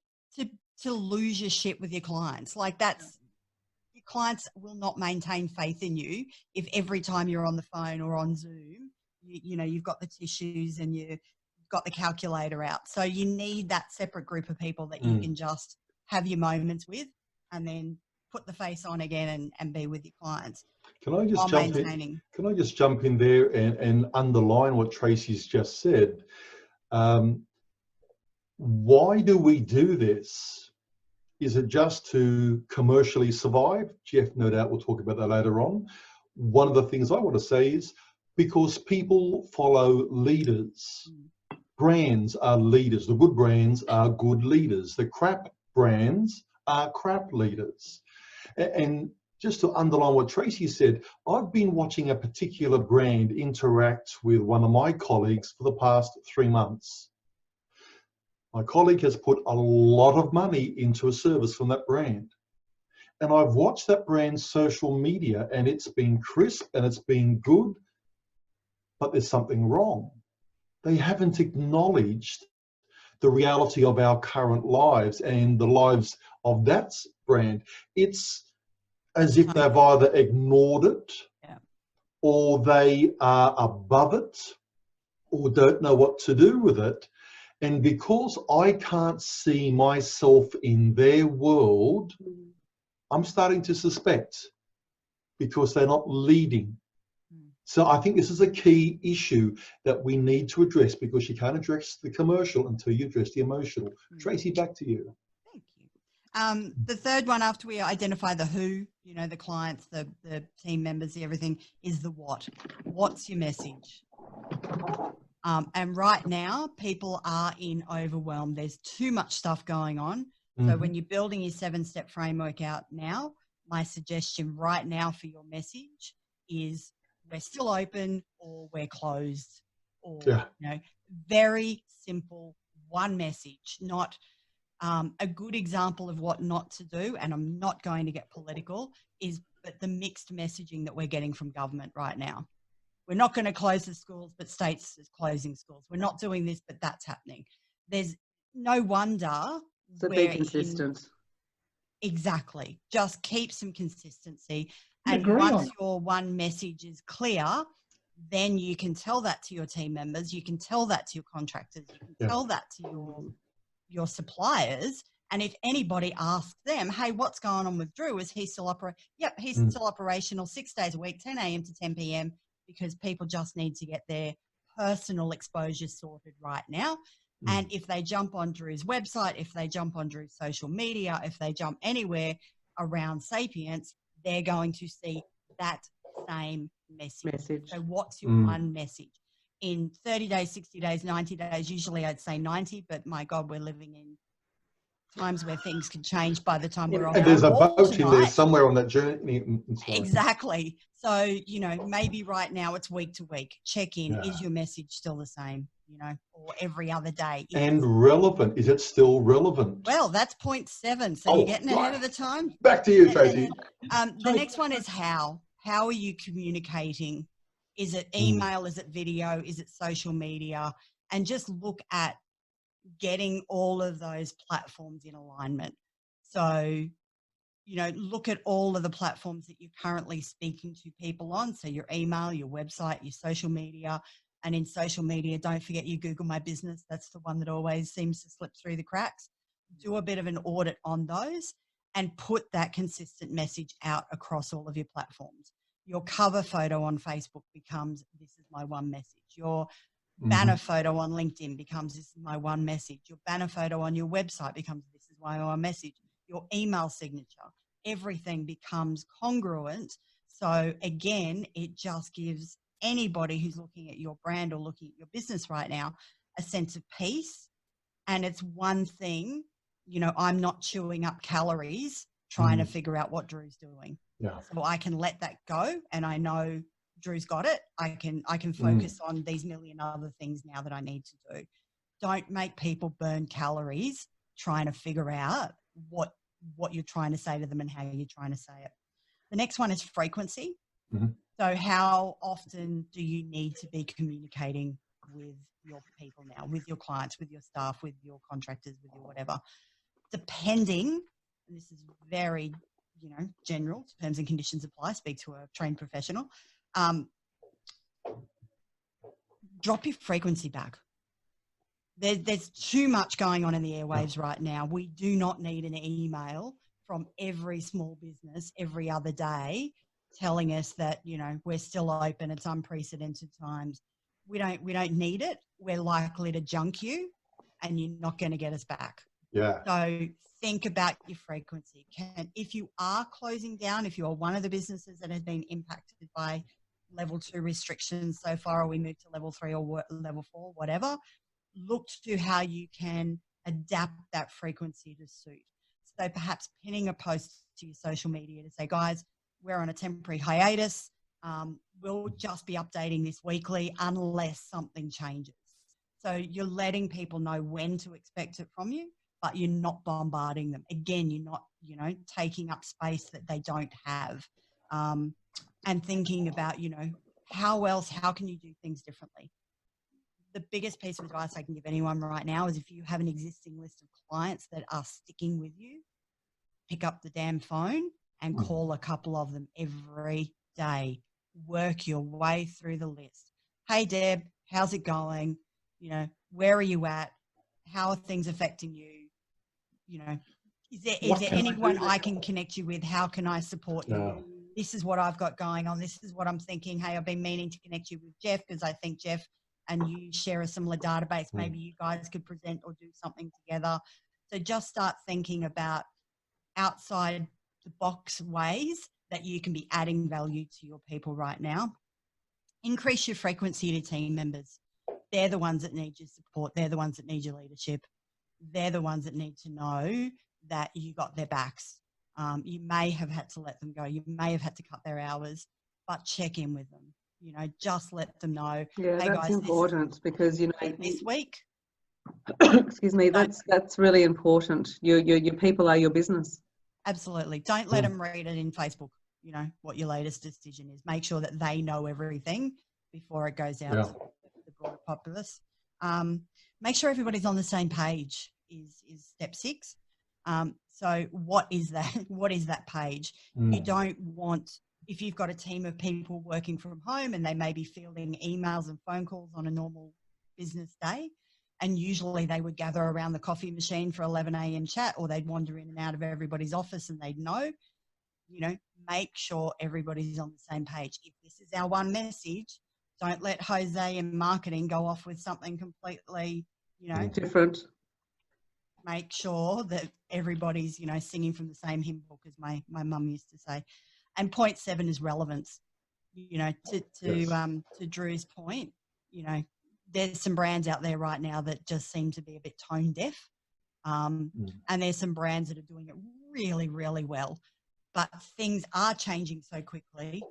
to lose your shit with your clients. Like your clients will not maintain faith in you if every time you're on the phone or on Zoom, you know, you've got the tissues and you've got the calculator out. So you need that separate group of people that you can just have your moments with and then put the face on again and be with your clients. Can I just jump in there and underline what Tracy's just said? Why do we do this? Is it just to commercially survive? Jeff, no doubt, will talk about that later on. One of the things I want to say is because people follow leaders. Brands are leaders. The good brands are good leaders. The crap brands are crap leaders. And just to underline what Tracy said, I've been watching a particular brand interact with one of my colleagues for the past 3 months. My colleague has put a lot of money into a service from that brand. And I've watched that brand's social media, and it's been crisp and it's been good, but there's something wrong. They haven't acknowledged the reality of our current lives and the lives of that brand. It's as if they've either ignored it, or they are above it, or don't know what to do with it. And because I can't see myself in their world, I'm starting to suspect, because they're not leading. So I think this is a key issue that we need to address, because you can't address the commercial until you address the emotional. Tracy, back to you. Thank you. The third one, after we identify the who, you know, the clients, the team members, everything, is the what. What's your message? And right now, people are in overwhelm. There's too much stuff going on. So when you're building your 7-step framework out now, my suggestion right now for your message is we're still open, or we're closed, or, you know, very simple, one message, not a good example of what not to do. And I'm not going to get political, but the mixed messaging that we're getting from government right now. We're not going to close the schools, but states is closing schools. We're not doing this, but that's happening. There's no wonder. So be consistent. Exactly. Just keep some consistency. And once your one message is clear, then you can tell that to your team members. You can tell that to your contractors. You can tell that to your suppliers. And if anybody asks them, hey, what's going on with Drew? Is he still operating? Yep, he's still operational 6 days a week, 10 a.m. to 10 p.m. because people just need to get their personal exposure sorted right now. And if they jump on Drew's website, if they jump on Drew's social media, if they jump anywhere around Sapience, they're going to see that same message. So what's your one message? In 30 days, 60 days, 90 days, usually I'd say 90, but my God, we're living in times where things can change by the time we're on. And there's a boat in there somewhere on that journey. Exactly. So, you know, maybe right now it's week to week. Check in. Is your message still the same? You know, or every other day. And relevant. Is it still relevant? Well, that's point 7. So you're getting ahead of the time. Back to you, Tracy. The next one is how. How are you communicating? Is it email? Is it video? Is it social media? And just look at getting all of those platforms in alignment. So, you know, look at all of the platforms that you're currently speaking to people on. So your email, your website, your social media. And in social media, don't forget you Google My Business. That's the one that always seems to slip through the cracks. Do a bit of an audit on those and put that consistent message out across all of your platforms. Your cover photo on Facebook becomes, this is my one message. Your banner photo on LinkedIn becomes, this is my one message. Your banner photo on your website becomes, this is my one message. Your email signature, everything becomes congruent. So again, it just gives anybody who's looking at your brand or looking at your business right now a sense of peace. And it's one thing, you know, I'm not chewing up calories trying to figure out what Drew's doing. So I can let that go, and I know Drew's got it. I can focus on these million other things now that I need to do. Don't make people burn calories trying to figure out what you're trying to say to them and how you're trying to say it. The next one is frequency. So how often do you need to be communicating with your people now, with your clients, with your staff, with your contractors, with your whatever? Depending, and this is very, you know, general, terms and conditions apply, speak to a trained professional, drop your frequency back. There's too much going on in the airwaves right now. We do not need an email from every small business every other day telling us that, you know, we're still open, it's unprecedented times. We don't need it. We're likely to junk you and you're not going to get us back. So think about your frequency. If you are closing down, if you are one of the businesses that has been impacted by level 2 restrictions so far, or we move to level 3 or level 4, whatever, look to how you can adapt that frequency to suit. So perhaps pinning a post to your social media to say, guys, we're on a temporary hiatus. We'll just be updating this weekly unless something changes. So you're letting people know when to expect it from you, but you're not bombarding them. Again, you're not, you know, taking up space that they don't have. And thinking about, you know, how can you do things differently? The biggest piece of advice I can give anyone right now is if you have an existing list of clients that are sticking with you, pick up the damn phone and call a couple of them every day. Work your way through the list. Hey, Deb, how's it going? You know, where are you at? How are things affecting you? You know, is there anyone I can connect you with? How can I support you? This is what I've got going on. This is what I'm thinking. Hey, I've been meaning to connect you with Jeff because I think Jeff and you share a similar database. Maybe you guys could present or do something together. So just start thinking about outside the box ways that you can be adding value to your people right now. Increase your frequency to team members. They're the ones that need your support. They're the ones that need your leadership. They're the ones that need to know that you got their backs. You may have had to let them go. You may have had to cut their hours, but check in with them. You know, just let them know. Yeah, hey that's guys, important because, you know, this week. Excuse me, that's really important. Your people are your business. Absolutely. Don't let them read it in Facebook, you know, what your latest decision is. Make sure that they know everything before it goes out to the broader populace. Make sure everybody's on the same page is step 6. So what is that? What is that page? You don't want, if you've got a team of people working from home and they may be fielding emails and phone calls on a normal business day, and usually they would gather around the coffee machine for 11 a.m. chat, or they'd wander in and out of everybody's office and they'd know, you know, make sure everybody's on the same page. If this is our one message, don't let Jose and marketing go off with something completely, you know, different. Make sure that everybody's, you know, singing from the same hymn book, as my mum used to say. And point 7 is relevance. You know, to Drew's point, you know, there's some brands out there right now that just seem to be a bit tone deaf. And there's some brands that are doing it really, really well. But things are changing so quickly.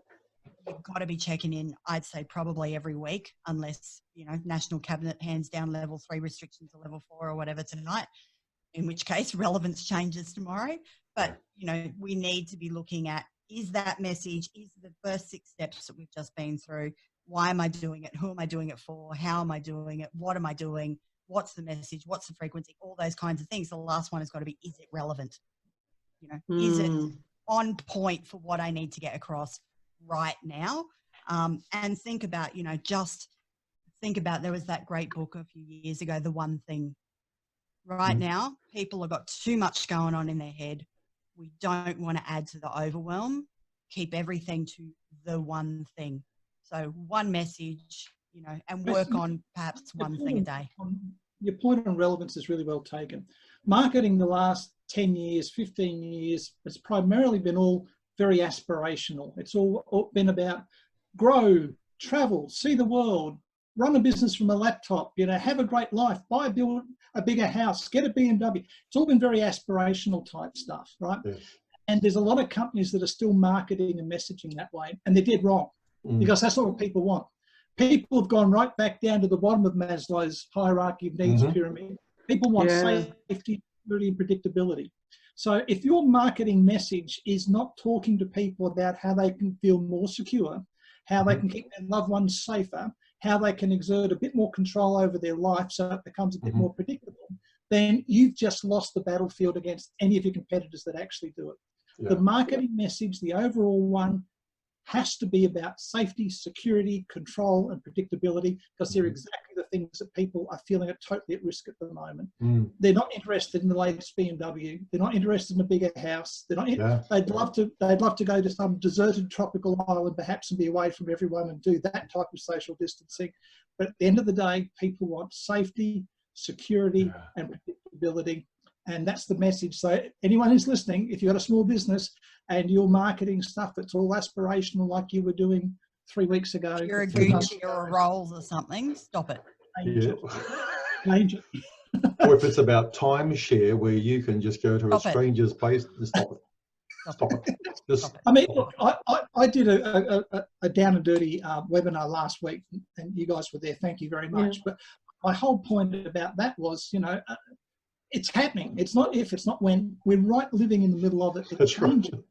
You've got to be checking in, I'd say probably every week, unless, you know, National Cabinet hands down level 3 restrictions to level 4 or whatever tonight, in which case relevance changes tomorrow. But, you know, we need to be looking at, is that message, is the first 6 steps that we've just been through, why am I doing it? Who am I doing it for? How am I doing it? What am I doing? What's the message? What's the frequency? All those kinds of things. The last one has got to be, is it relevant? You know, is it on point for what I need to get across right now? And think about, you know, just think about, there was that great book a few years ago, The One Thing. Right now, people have got too much going on in their head. We don't want to add to the overwhelm. Keep everything to the one thing. So one message, you know, and work on perhaps one thing a day. Your point on relevance is really well taken. Marketing the last 10 years, 15 years, it's primarily been all very aspirational. It's all been about grow, travel, see the world, run a business from a laptop, you know, have a great life, build a bigger house, get a BMW. It's all been very aspirational type stuff, right? Yes. And there's a lot of companies that are still marketing and messaging that way, and they're dead wrong because that's not what people want. People have gone right back down to the bottom of Maslow's hierarchy of needs pyramid. People want safety, security, and predictability. So if your marketing message is not talking to people about how they can feel more secure, how they can keep their loved ones safer, how they can exert a bit more control over their life so it becomes a bit more predictable, then you've just lost the battlefield against any of your competitors that actually do it. Yeah. The marketing message, the overall one, has to be about safety, security, control, and predictability, because they're exactly the things that people are feeling are totally at risk at the moment. They're not interested in the latest BMW. They're not interested in a bigger house. They're not. They'd love to go to some deserted tropical island, perhaps, and be away from everyone and do that type of social distancing. But at the end of the day, people want safety, security, and predictability. And that's the message. So anyone who's listening, if you've got a small business and you're marketing stuff that's all aspirational like you were doing 3 weeks ago. If you're a Gucci or a Rolls or something, stop it. Change it. Or if it's about timeshare where you can just go to a stranger's place, stop it. Stop it. I mean, look, I did a down and dirty webinar last week, and you guys were there. Thank you very much. But my whole point about that was, you know, it's happening. It's not if, it's not when. We're living in the middle of it. It's changing. Right.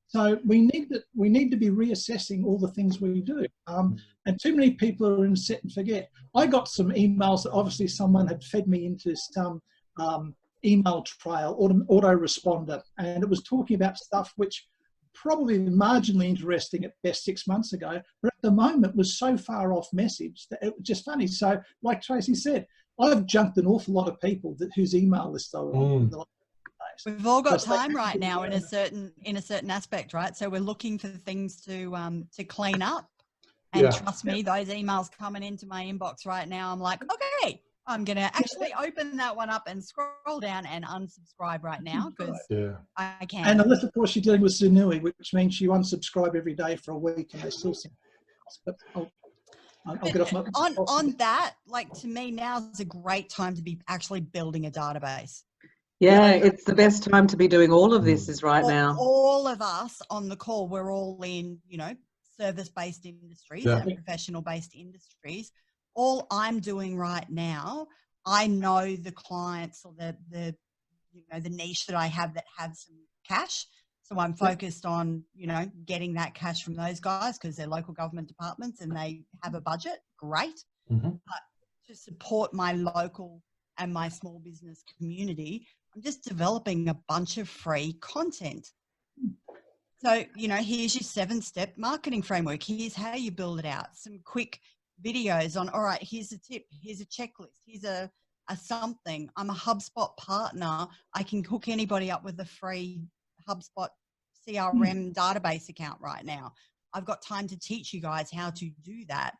So we need to be reassessing all the things we do. And too many people are in set and forget. I got some emails that obviously someone had fed me into some email trail, autoresponder, and it was talking about stuff which probably marginally interesting at best 6 months ago, but at the moment was so far off message that it was just funny. So like Tracy said, I've junked an awful lot of people whose email lists are on. We've all got time right now in a certain aspect, right? So we're looking for things to clean up. And trust me, those emails coming into my inbox right now, I'm like, okay, I'm going to actually open that one up and scroll down and unsubscribe right now because I can. And unless, of course, you're dealing with Zanui, which means you unsubscribe every day for a week and they still send emails. But I'll get off my... On that, like, to me, now is a great time to be actually building a database. Yeah, it's the best time to be doing all of this is right now. All of us on the call, we're all in, you know, service-based industries and professional-based industries. All I'm doing right now, I know the clients or the niche that I have that have some cash. So I'm focused on, you know, getting that cash from those guys because they're local government departments and they have a budget. Great. But to support my local and my small business community, I'm just developing a bunch of free content. So, you know, here's your 7-step marketing framework. Here's how you build it out. Some quick videos on, all right, here's a tip, here's a checklist, here's a something. I'm a HubSpot partner. I can hook anybody up with a free HubSpot CRM database account right now. I've got time to teach you guys how to do that.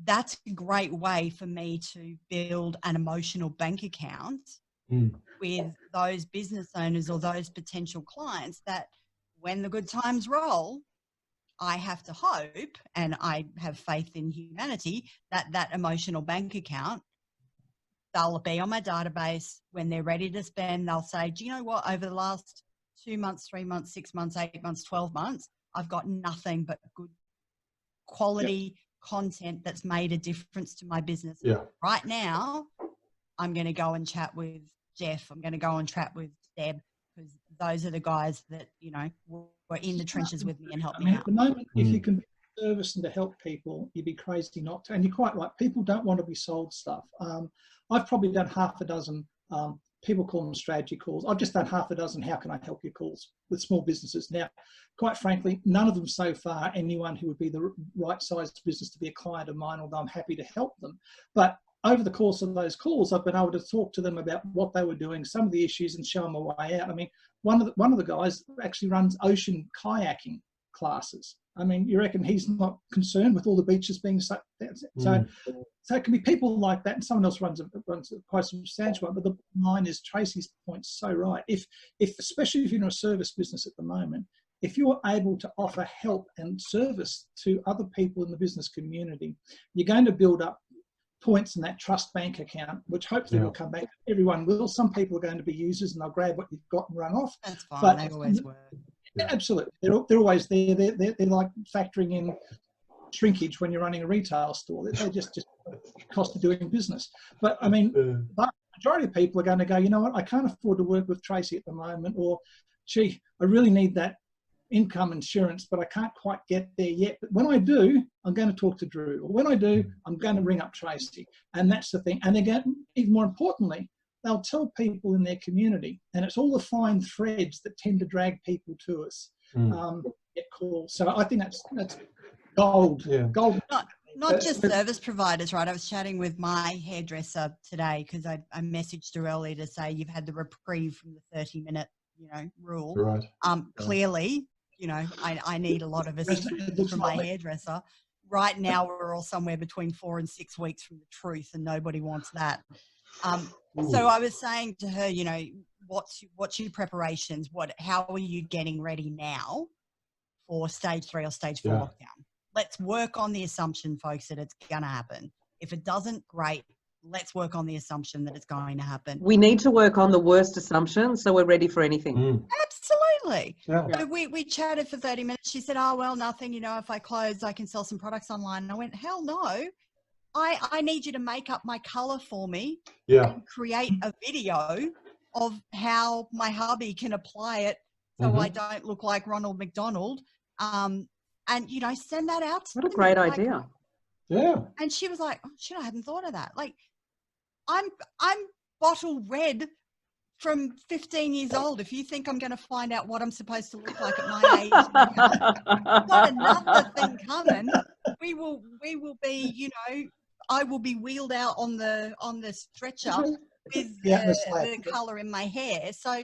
That's a great way for me to build an emotional bank account with those business owners or those potential clients that when the good times roll, I have to hope, and I have faith in humanity, that that emotional bank account, they'll be on my database. When they're ready to spend, they'll say, do you know what, over the last 2 months, 3 months, 6 months, 8 months, 12 months, I've got nothing but good quality content that's made a difference to my business. Right now, I'm going to go and chat with Jeff. I'm going to go and chat with Deb, because those are the guys that, you know, were in the trenches with me and helped me out. At the moment, if you can be of service and to help people, you'd be crazy not to. And you're quite right. People don't want to be sold stuff. I've probably done half a dozen, people call them strategy calls. I've just done half a dozen how can I help you calls with small businesses. Now, quite frankly, none of them so far, anyone who would be the right sized business to be a client of mine, although I'm happy to help them. But over the course of those calls, I've been able to talk to them about what they were doing, some of the issues, and show them a way out. I mean, one of the guys actually runs ocean kayaking classes. I mean, you reckon he's not concerned with all the beaches being so it can be people like that, and someone else runs quite a substantial one. But the bottom line is Tracy's point's so right. If especially if you're in a service business at the moment, if you're able to offer help and service to other people in the business community, you're going to build up points in that trust bank account, which hopefully will come back. Everyone will. Some people are going to be users and they'll grab what you've got and run off. That's fine. But they always were. Absolutely. They're always there. They're like factoring in shrinkage when you're running a retail store. They just cost of doing business. But I mean, the majority of people are going to go, you know what, I can't afford to work with Tracy at the moment, or gee, I really need that income insurance, but I can't quite get there yet. But when I do, I'm going to talk to Drew. Or when I do, I'm going to ring up Tracy. And that's the thing. And again, even more importantly, they'll tell people in their community. And it's all the fine threads that tend to drag people to us. Get calls. So I think that's gold. Gold. Not just service providers, right? I was chatting with my hairdresser today because I messaged her earlier to say you've had the reprieve from the 30-minute, rule. Right. Clearly, I need a lot of assistance from my hairdresser. Right now, we're all somewhere between 4 and 6 weeks from the truth, and nobody wants that. So I was saying to her, what's your preparations? How are you getting ready now for stage 3 or stage 4 lockdown? Let's work on the assumption, folks, that it's going to happen. If it doesn't, great. Let's work on the assumption that it's going to happen. We need to work on the worst assumption so we're ready for anything. Absolutely. Yeah. So we chatted for 30 minutes. She said, oh, well, nothing. If I close, I can sell some products online. And I went, hell no. I need you to make up my color for me Yeah. and create a video of how my hubby can apply it so I don't look like Ronald McDonald. And, you know, send that out to What a me. great Like, idea. Yeah. and she was like, oh, shit, I hadn't thought of that. Like, I'm bottle red from 15 years old. If you think I'm going to find out what I'm supposed to look like at my age now, I've got another thing coming. We will be, you know, I will be wheeled out on the stretcher with the colour in my hair. So,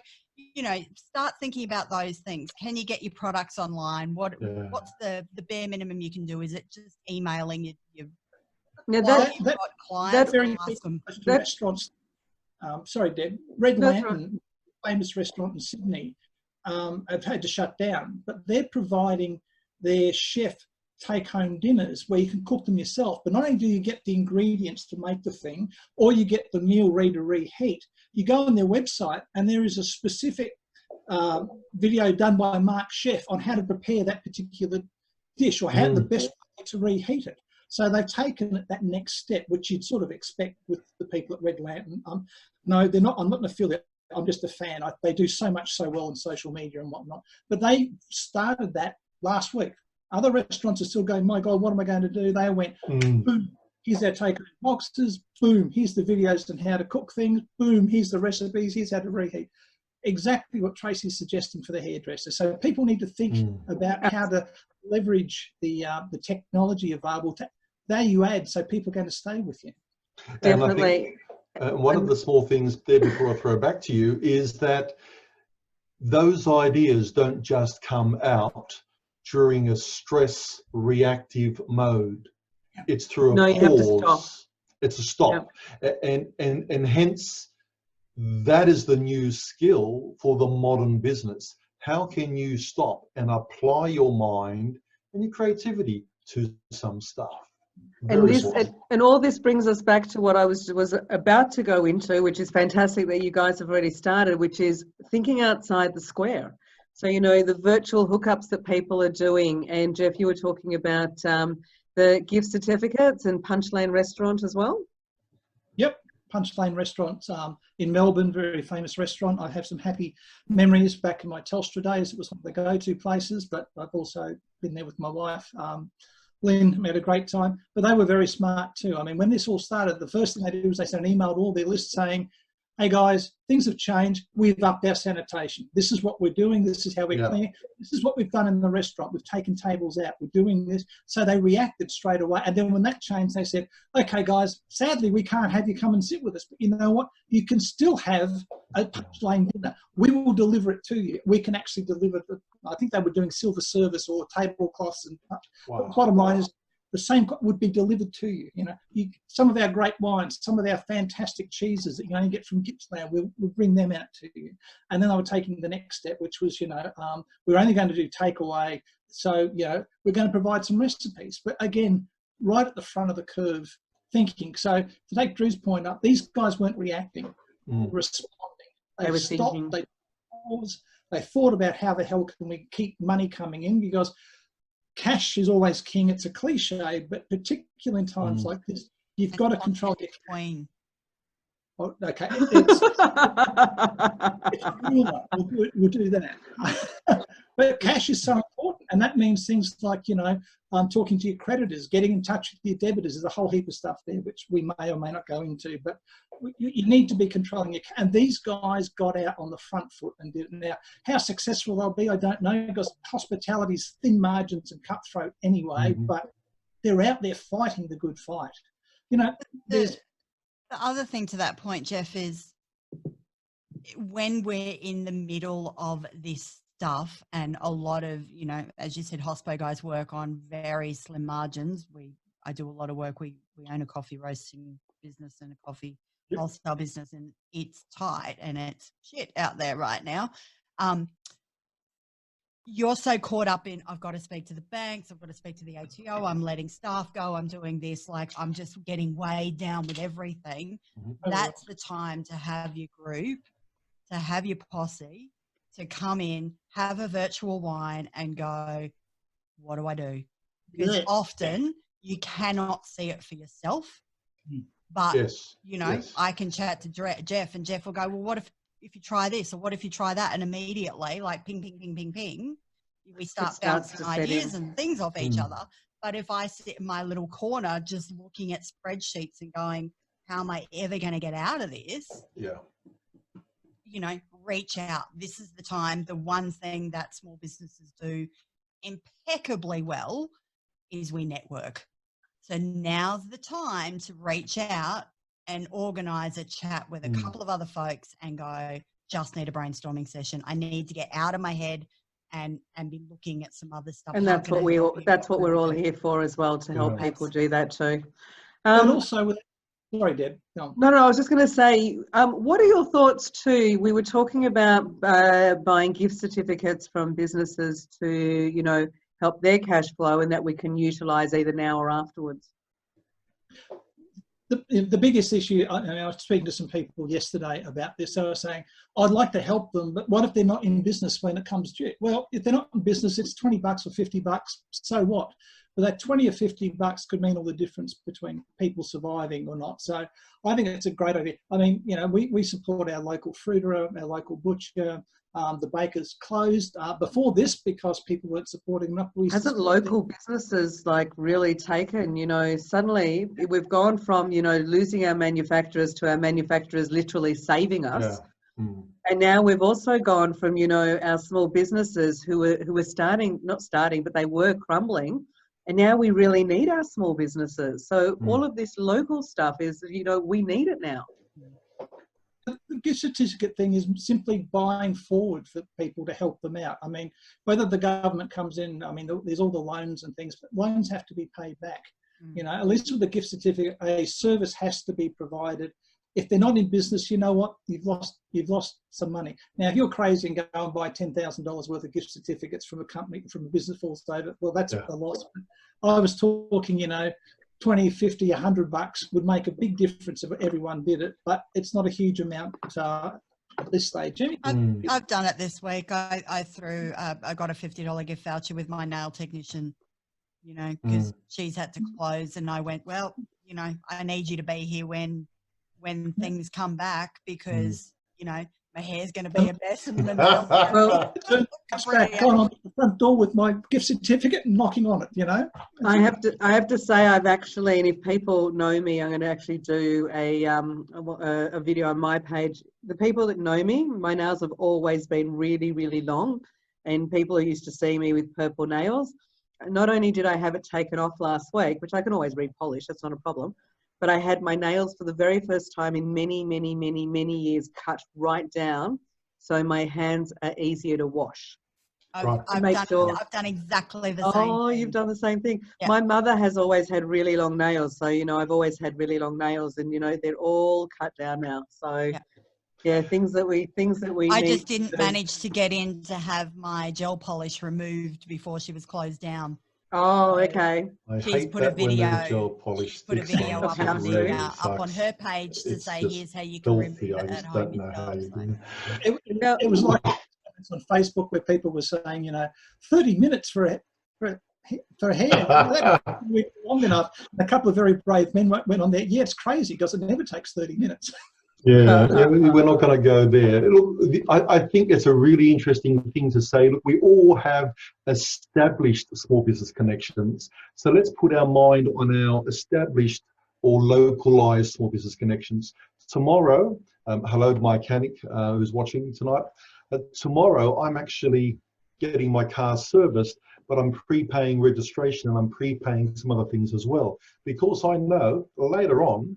you know, start thinking about those things. Can you get your products online? What's the bare minimum you can do? Is it just emailing your clients? Very restaurants. Sorry, Deb. Red Lantern, famous restaurant in Sydney, have had to shut down, but they're providing their chef take-home dinners where you can cook them yourself. But not only do you get the ingredients to make the thing, or you get the meal ready to reheat, you go on their website and there is a specific video done by Mark Chef on how to prepare that particular dish or how the best way to reheat it. So they've taken it that next step, which you'd sort of expect with the people at Red Lantern. No, they're not. I'm not an affiliate. I'm just a fan. They do so much so well on social media and whatnot. But they started that last week. Other restaurants are still going, my God, what am I going to do? They went, boom, here's our take-home boxes. Boom, here's the videos on how to cook things. Boom, here's the recipes. Here's how to reheat. Exactly what Tracy's suggesting for the hairdresser. So people need to think about how to leverage the technology available to value add so people are going to stay with you. Definitely. And I think, one of the small things there before I throw it back to you is that those ideas don't just come out during a stress reactive mode. It's through a you have to pause. stop. It's a stop. And hence that is the new skill for the modern business. How can you stop and apply your mind and your creativity to some stuff? And all this brings us back to what I was about to go into, which is fantastic that you guys have already started, which is thinking outside the square. So, you know, the virtual hookups that people are doing. And Jeff, you were talking about the gift certificates and Punch Lane Restaurant as well. Yep. Punch Lane Restaurant in Melbourne, very famous restaurant. I have some happy memories back in my Telstra days. It was one of the go-to places, but I've also been there with my wife, Lynn. We had a great time, but they were very smart too. I mean, when this all started, the first thing they did was they sent an email to all their lists saying, hey guys, things have changed. We've upped our sanitation. This is what we're doing. This is how we're cleaning. This is what we've done in the restaurant. We've taken tables out. We're doing this. So they reacted straight away. And then when that changed, they said, okay, guys, sadly, we can't have you come and sit with us. But you know what? You can still have a Punch Lane dinner. We will deliver it to you. We can actually deliver I think they were doing silver service or tablecloths. And the bottom line is, the same would be delivered to you. You know, some of our great wines, some of our fantastic cheeses that you only get from Gippsland, we'll bring them out to you. And then I was taking the next step, which was, you know, we're only going to do takeaway. So, you know, we're going to provide some recipes. But again, right at the front of the curve thinking. So to take Drew's point up, these guys weren't reacting, responding. They were stopped, thinking. They paused, they thought about how the hell can we keep money coming in, because cash is always king. It's a cliche, but particularly in times like this, you've got to control your coin. Oh, okay, it's we'll do that. But cash is so important, and that means things like, you know, talking to your creditors, getting in touch with your debitors. There's a whole heap of stuff there which we may or may not go into, but you need to be controlling your cash. And these guys got out on the front foot and did it. Now, how successful they'll be, I don't know, because hospitality's thin margins and cutthroat anyway, but they're out there fighting the good fight. You know, the other thing to that point, Jeff, is when we're in the middle of this stuff and a lot of, you know, as you said, hospo guys work on very slim margins. I do a lot of work. We own a coffee roasting business and a coffee wholesale business, and it's tight and it's shit out there right now. You're so caught up in, I've got to speak to the banks, I've got to speak to the ATO, I'm letting staff go, I'm doing this, like I'm just getting weighed down with everything. That's the time to have your group, to have your posse, to come in, have a virtual wine and go, what do I do? Because often you cannot see it for yourself. But, you know, Yes. I can chat to Jeff, and Jeff will go, well, what if you try this, or what if you try that? And immediately, like ping, ping, ping, ping, ping, we start bouncing ideas and things off each other. But if I sit in my little corner just looking at spreadsheets and going, how am I ever going to get out of this? Yeah. You know, reach out. This is the time. The one thing that small businesses do impeccably well is we network. So now's the time to reach out and organise a chat with a couple of other folks and go, just need a brainstorming session. I need to get out of my head and be looking at some other stuff. And that's what we're all here for as well, to help people do that too. And also, sorry, Deb. No, I was just going to say, what are your thoughts too? We were talking about buying gift certificates from businesses to, you know, help their cash flow, and that we can utilise either now or afterwards. The biggest issue, I was speaking to some people yesterday about this. So I was saying, I'd like to help them, but what if they're not in business when it comes due? Well, if they're not in business, it's $20 or $50, so what? But that 20 or 50 bucks could mean all the difference between people surviving or not. So I think it's a great idea. I mean, you know, we support our local fruiterer, our local butcher. The bakers closed before this because people weren't supporting enough. Hasn't local businesses like really taken, you know, suddenly we've gone from, you know, losing our manufacturers to our manufacturers literally saving us. And now we've also gone from, you know, our small businesses who were not starting, but they were crumbling. And now we really need our small businesses. So all of this local stuff is, you know, we need it now. The gift certificate thing is simply buying forward for people to help them out. I mean, whether the government comes in, I mean, there's all the loans and things, but loans have to be paid back. You know, at least with the gift certificate, a service has to be provided. If they're not in business, you know what? You've lost some money. Now, if you're crazy and go and buy $10,000 worth of gift certificates from a company, from a business falls over, well, that's a loss. But I was talking, you know, 20, 50, 100 bucks would make a big difference if everyone did it, but it's not a huge amount at this stage. I've done it this week. I got a $50 gift voucher with my nail technician, you know, because she's had to close, and I went, well, you know, I need you to be here when things come back, because, you know, my hair's going to be a mess. And the nails well, back on the front door with my gift certificate and knocking on it, you know. I have to say, I've actually, and if people know me, I'm going to actually do a video on my page. The people that know me, my nails have always been really, really long, and people who used to see me with purple nails. Not only did I have it taken off last week, which I can always repolish, that's not a problem, but I had my nails for the very first time in many, many, many, many years cut right down, so my hands are easier to wash. I've done exactly the same. Oh, you've done the same thing. Yeah. My mother has always had really long nails, so, you know, I've always had really long nails, and, you know, they're all cut down now. So, yeah, things that we I just didn't manage to get in to have my gel polish removed before she was closed down. Oh, okay. She's put a video up on her page to say, here's how you can remove it at home yourself. It was like on Facebook where people were saying, you know, 30 minutes for hair. That long enough. A couple of very brave men went on there. Yeah, it's crazy because it never takes 30 minutes. Yeah, we're not going to go there. Look, I think it's a really interesting thing to say. Look, we all have established small business connections. So let's put our mind on our established or localized small business connections. Tomorrow, hello to my mechanic who's watching tonight. Tomorrow, I'm actually getting my car serviced, but I'm prepaying registration and I'm prepaying some other things as well, because I know later on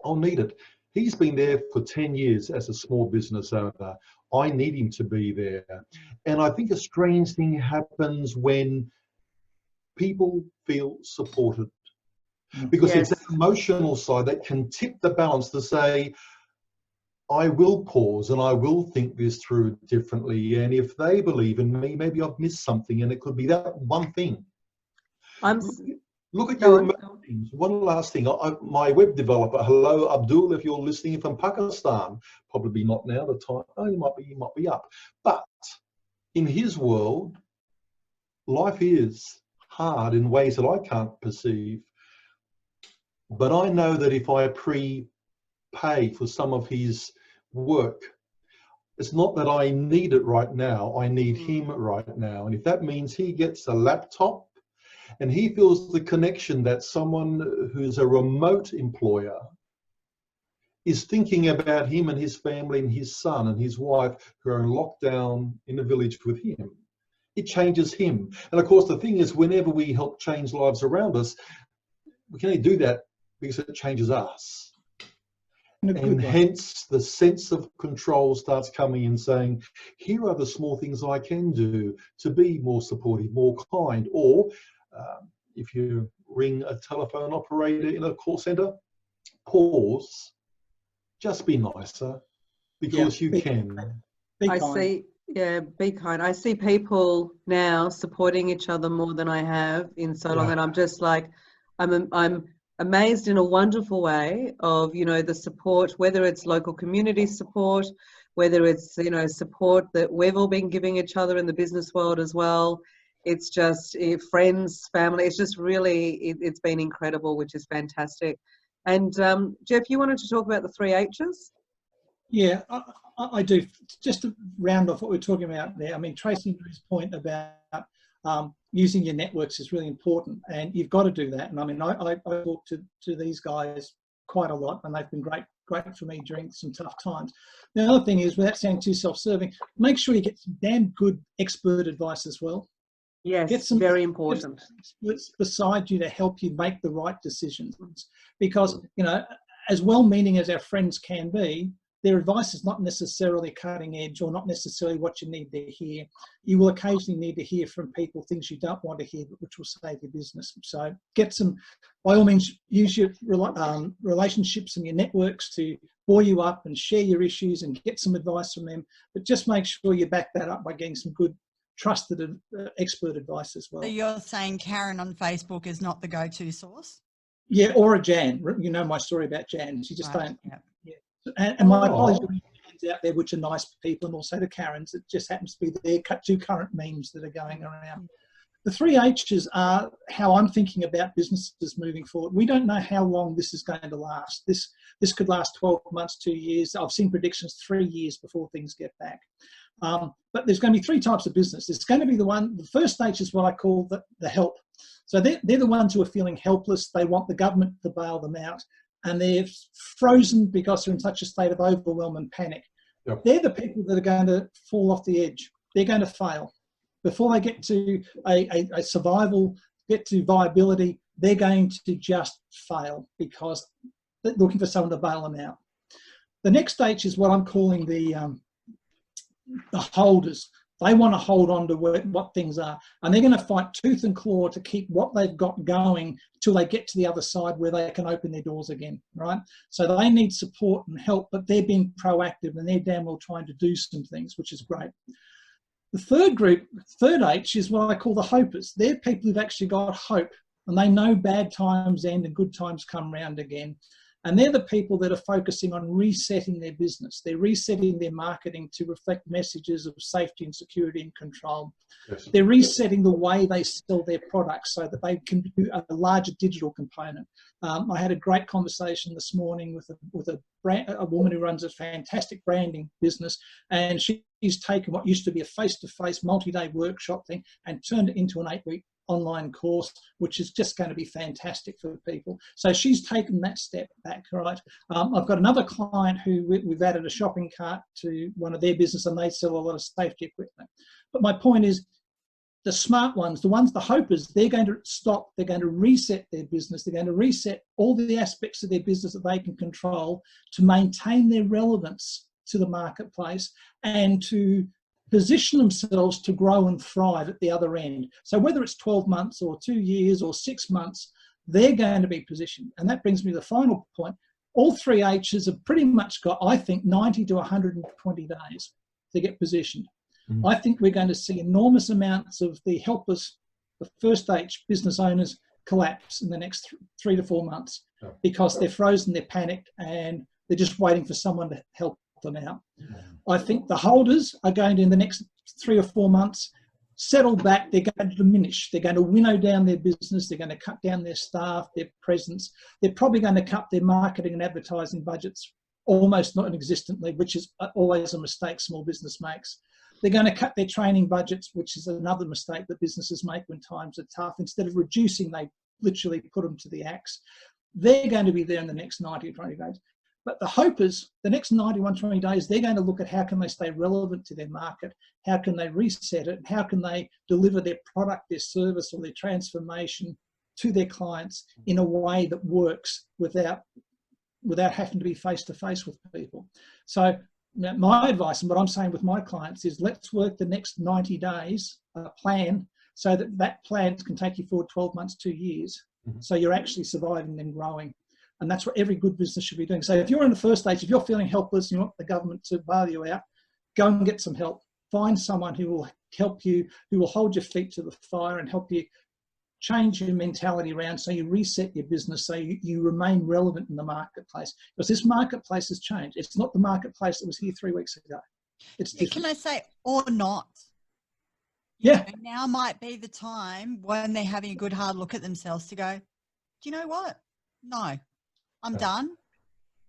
I'll need it. He's been there for 10 years as a small business owner. I need him to be there. And I think a strange thing happens when people feel supported, because it's that emotional side that can tip the balance to say, I will pause and I will think this through differently. And if they believe in me, maybe I've missed something, and it could be that one thing. Look at your emotions. One last thing. My web developer, hello Abdul, if you're listening from Pakistan, probably not now. The time, he might be up. But in his world, life is hard in ways that I can't perceive. But I know that if I prepay for some of his work, it's not that I need it right now, I need him right now. And if that means he gets a laptop and he feels the connection that someone who's a remote employer is thinking about him and his family and his son and his wife who are in lockdown in a village with him, it changes him. And of course, the thing is, whenever we help change lives around us, we can only do that because it changes us. And hence the sense of control starts coming in, saying, here are the small things I can do to be more supportive, more kind. Or if you ring a telephone operator in a call center, pause, just be nicer, because you can. I see, be kind. I see people now supporting each other more than I have in so long, and I'm just like, I'm amazed in a wonderful way of, you know, the support, whether it's local community support, whether it's, you know, support that we've all been giving each other in the business world as well. It's just friends, family. It's just really, it's been incredible, which is fantastic. And Jeff, you wanted to talk about the 3 H's? Yeah, I do. Just to round off what we're talking about there, I mean, Tracy's point about using your networks is really important, and you've got to do that. And I mean, I talk to these guys quite a lot, and they've been great for me during some tough times. The other thing is, without sounding too self-serving, make sure you get some damn good expert advice as well. Yes, get some very important experts beside you to help you make the right decisions, because, you know, as well-meaning as our friends can be, their advice is not necessarily cutting edge or not necessarily what you need to hear. You will occasionally need to hear from people things you don't want to hear, but which will save your business. So get some, by all means, use your relationships and your networks to buoy you up and share your issues and get some advice from them. But just make sure you back that up by getting some good, trusted expert advice as well. So you're saying Karen on Facebook is not the go-to source? Yeah, or a Jan. You know my story about Jan. She just don't. Yeah. And my apologies out there, which are nice people, and also to Karen's. It just happens to be their 2 current memes that are going around. The 3 H's are how I'm thinking about businesses moving forward. We don't know how long this is going to last. This could last 12 months, 2 years. I've seen predictions 3 years before things get back. But there's going to be 3 types of business. It's going to be the first stage is what I call the help. So they're the ones who are feeling helpless. They want the government to bail them out, and they're frozen because they're in such a state of overwhelm and panic. Yep. They're the people that are going to fall off the edge. They're going to fail. Before they get to a survival, get to viability, they're going to just fail because they're looking for someone to bail them out. The next stage is what I'm calling the holders. They want to hold on to what things are, and they're going to fight tooth and claw to keep what they've got going till they get to the other side where they can open their doors again, right? So they need support and help, but they're being proactive and they're damn well trying to do some things, which is great. The third group, third H, is what I call the hopers. They're people who've actually got hope, and they know bad times end and good times come round again. And they're the people that are focusing on resetting their business. They're resetting their marketing to reflect messages of safety and security and control. Yes. They're resetting the way they sell their products so that they can do a larger digital component. I had a great conversation this morning with a woman who runs a fantastic branding business, and she's taken what used to be a face-to-face multi-day workshop thing and turned it into an 8-week online course, which is just going to be fantastic for people. So she's taken that step back, right? I've got another client who we've added a shopping cart to one of their business, and they sell a lot of safety equipment. But my point is, the smart ones, the hopers, they're going to stop, they're going to reset their business, they're going to reset all the aspects of their business that they can control to maintain their relevance to the marketplace and to position themselves to grow and thrive at the other end. So whether it's 12 months or 2 years or 6 months, they're going to be positioned. And that brings me to the final point. All 3 H's have pretty much got, I think, 90 to 120 days to get positioned. Mm-hmm. I think we're going to see enormous amounts of the helpless, the first H business owners collapse in the next 3 to 4 months because they're frozen, they're panicked, and they're just waiting for someone to help them out. I think the holders are going to, in the next 3 or 4 months, settle back, they're going to diminish. They're going to winnow down their business. They're going to cut down their staff, their presence. They're probably going to cut their marketing and advertising budgets almost non-existently, which is always a mistake small business makes. They're going to cut their training budgets, which is another mistake that businesses make when times are tough. Instead of reducing, they literally put them to the axe. They're going to be there in the next 90 or 20 days. But the hope is the next 91, 20 days, they're going to look at how can they stay relevant to their market, how can they reset it, and how can they deliver their product, their service, or their transformation to their clients in a way that works without having to be face-to-face with people. So my advice and what I'm saying with my clients is let's work the next 90 days plan so that plan can take you forward 12 months, 2 years. So you're actually surviving and growing. And that's what every good business should be doing. So if you're in the first stage, if you're feeling helpless, you want the government to bail you out, go and get some help. Find someone who will help you, who will hold your feet to the fire and help you change your mentality around so you reset your business, so you remain relevant in the marketplace. Because this marketplace has changed. It's not the marketplace that was here 3 weeks ago. It's different. Can I say, or not? Yeah. You know, now might be the time when they're having a good hard look at themselves to go, do you know what? No. I'm done.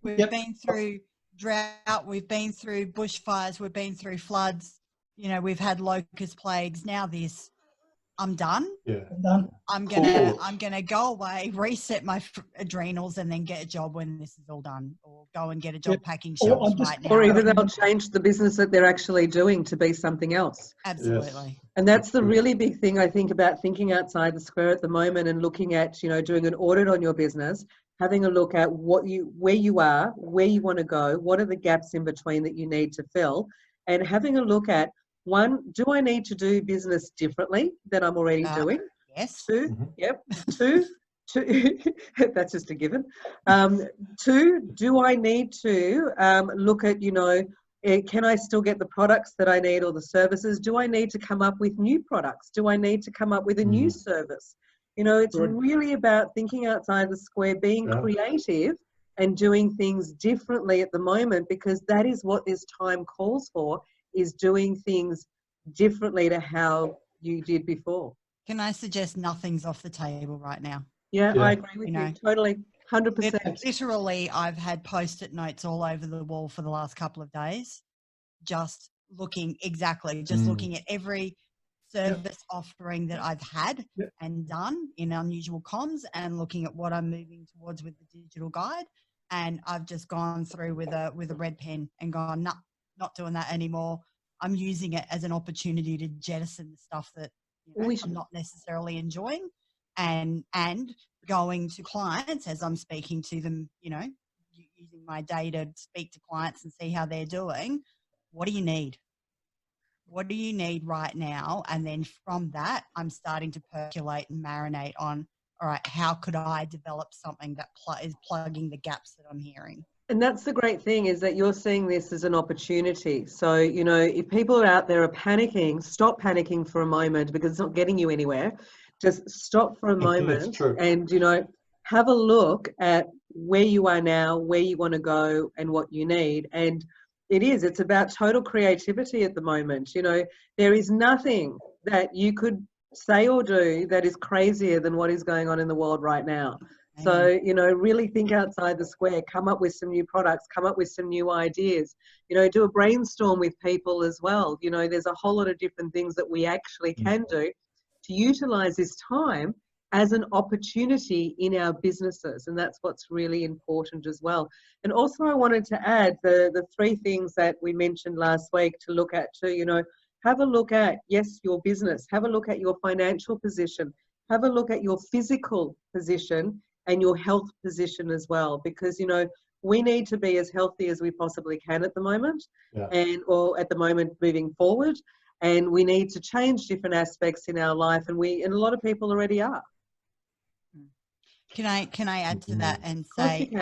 We've been through drought. We've been through bushfires. We've been through floods. You know, we've had locust plagues. Now this, I'm done. Yeah. I'm gonna go away, reset my adrenals, and then get a job when this is all done, or go and get a job packing shelves right now. Or even they'll change the business that they're actually doing to be something else. Absolutely. Yes. And that's the really big thing I think about thinking outside the square at the moment and looking at, you know, doing an audit on your business, having a look at where you are, where you want to go, what are the gaps in between that you need to fill, and having a look at, one, do I need to do business differently than I'm already doing? Yes. Two, two, that's just a given. Two, do I need to look at, you know, can I still get the products that I need or the services? Do I need to come up with new products? Do I need to come up with a new service? You know, it's really about thinking outside the square, being creative and doing things differently at the moment, because that is what this time calls for, is doing things differently to how you did before. Can I suggest nothing's off the table right now? Yeah. I agree with you. Totally. 100%. Literally, I've had Post-it notes all over the wall for the last couple of days, just looking looking at every service offering that I've had and done in Unusual Comms, and looking at what I'm moving towards with the digital guide. And I've just gone through with a red pen and gone, nah, not doing that anymore. I'm using it as an opportunity to jettison the stuff that I'm not necessarily enjoying, and going to clients as I'm speaking to them, you know, using my data to speak to clients and see how they're doing. What do you need? What do you need right now? And then from that, I'm starting to percolate and marinate on, all right, how could I develop something that is plugging the gaps that I'm hearing? And that's the great thing, is that you're seeing this as an opportunity. So, you know, if people are out there are panicking, stop panicking for a moment, because it's not getting you anywhere. Just stop for a moment and, you know, have a look at where you are now, where you want to go, and what you need. And it's about total creativity at the moment. You know, there is nothing that you could say or do that is crazier than what is going on in the world right now. So, you know, really think outside the square, come up with some new products, come up with some new ideas, you know, do a brainstorm with people as well. You know, there's a whole lot of different things that we actually can do to utilize this time as an opportunity in our businesses. And that's what's really important as well. And also I wanted to add the 3 things that we mentioned last week to look at too. You know, have a look at, yes, your business, have a look at your financial position, have a look at your physical position and your health position as well, because, you know, we need to be as healthy as we possibly can at the moment, or at the moment moving forward. And we need to change different aspects in our life, and a lot of people already are. Can I add to that and say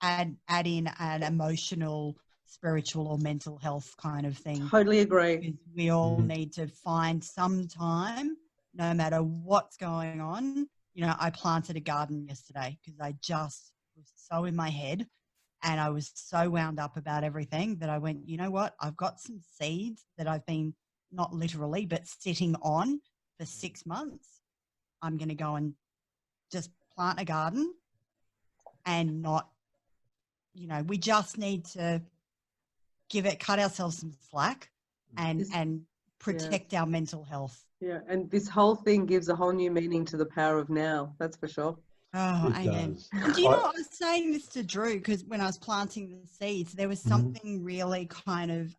add in an emotional, spiritual, or mental health kind of thing? Totally agree. Because we all need to find some time, no matter what's going on. You know, I planted a garden yesterday because I just was so in my head and I was so wound up about everything that I went, you know what? I've got some seeds that I've been not literally, but sitting on for 6 months, I'm going to go and just plant a garden and not, you know, we just need to cut ourselves some slack and protect our mental health. Yeah, and this whole thing gives a whole new meaning to the power of now. That's for sure. Oh, It amen. does. And do you know, I was saying this to Drew because when I was planting the seeds, there was something really kind of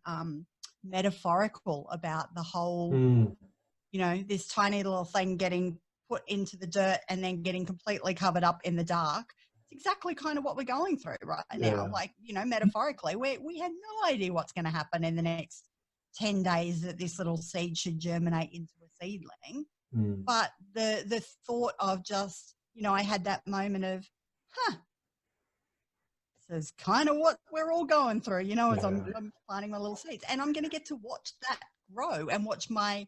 metaphorical about the whole, you know, this tiny little thing getting put into the dirt and then getting completely covered up in the dark. It's exactly kind of what we're going through right now. Like, you know, metaphorically, we had no idea what's going to happen in the next 10 days that this little seed should germinate into a seedling. But the thought of just, you know, I had that moment of, this is kind of what we're all going through, you know, as I'm planting my little seeds. And I'm going to get to watch that grow and watch my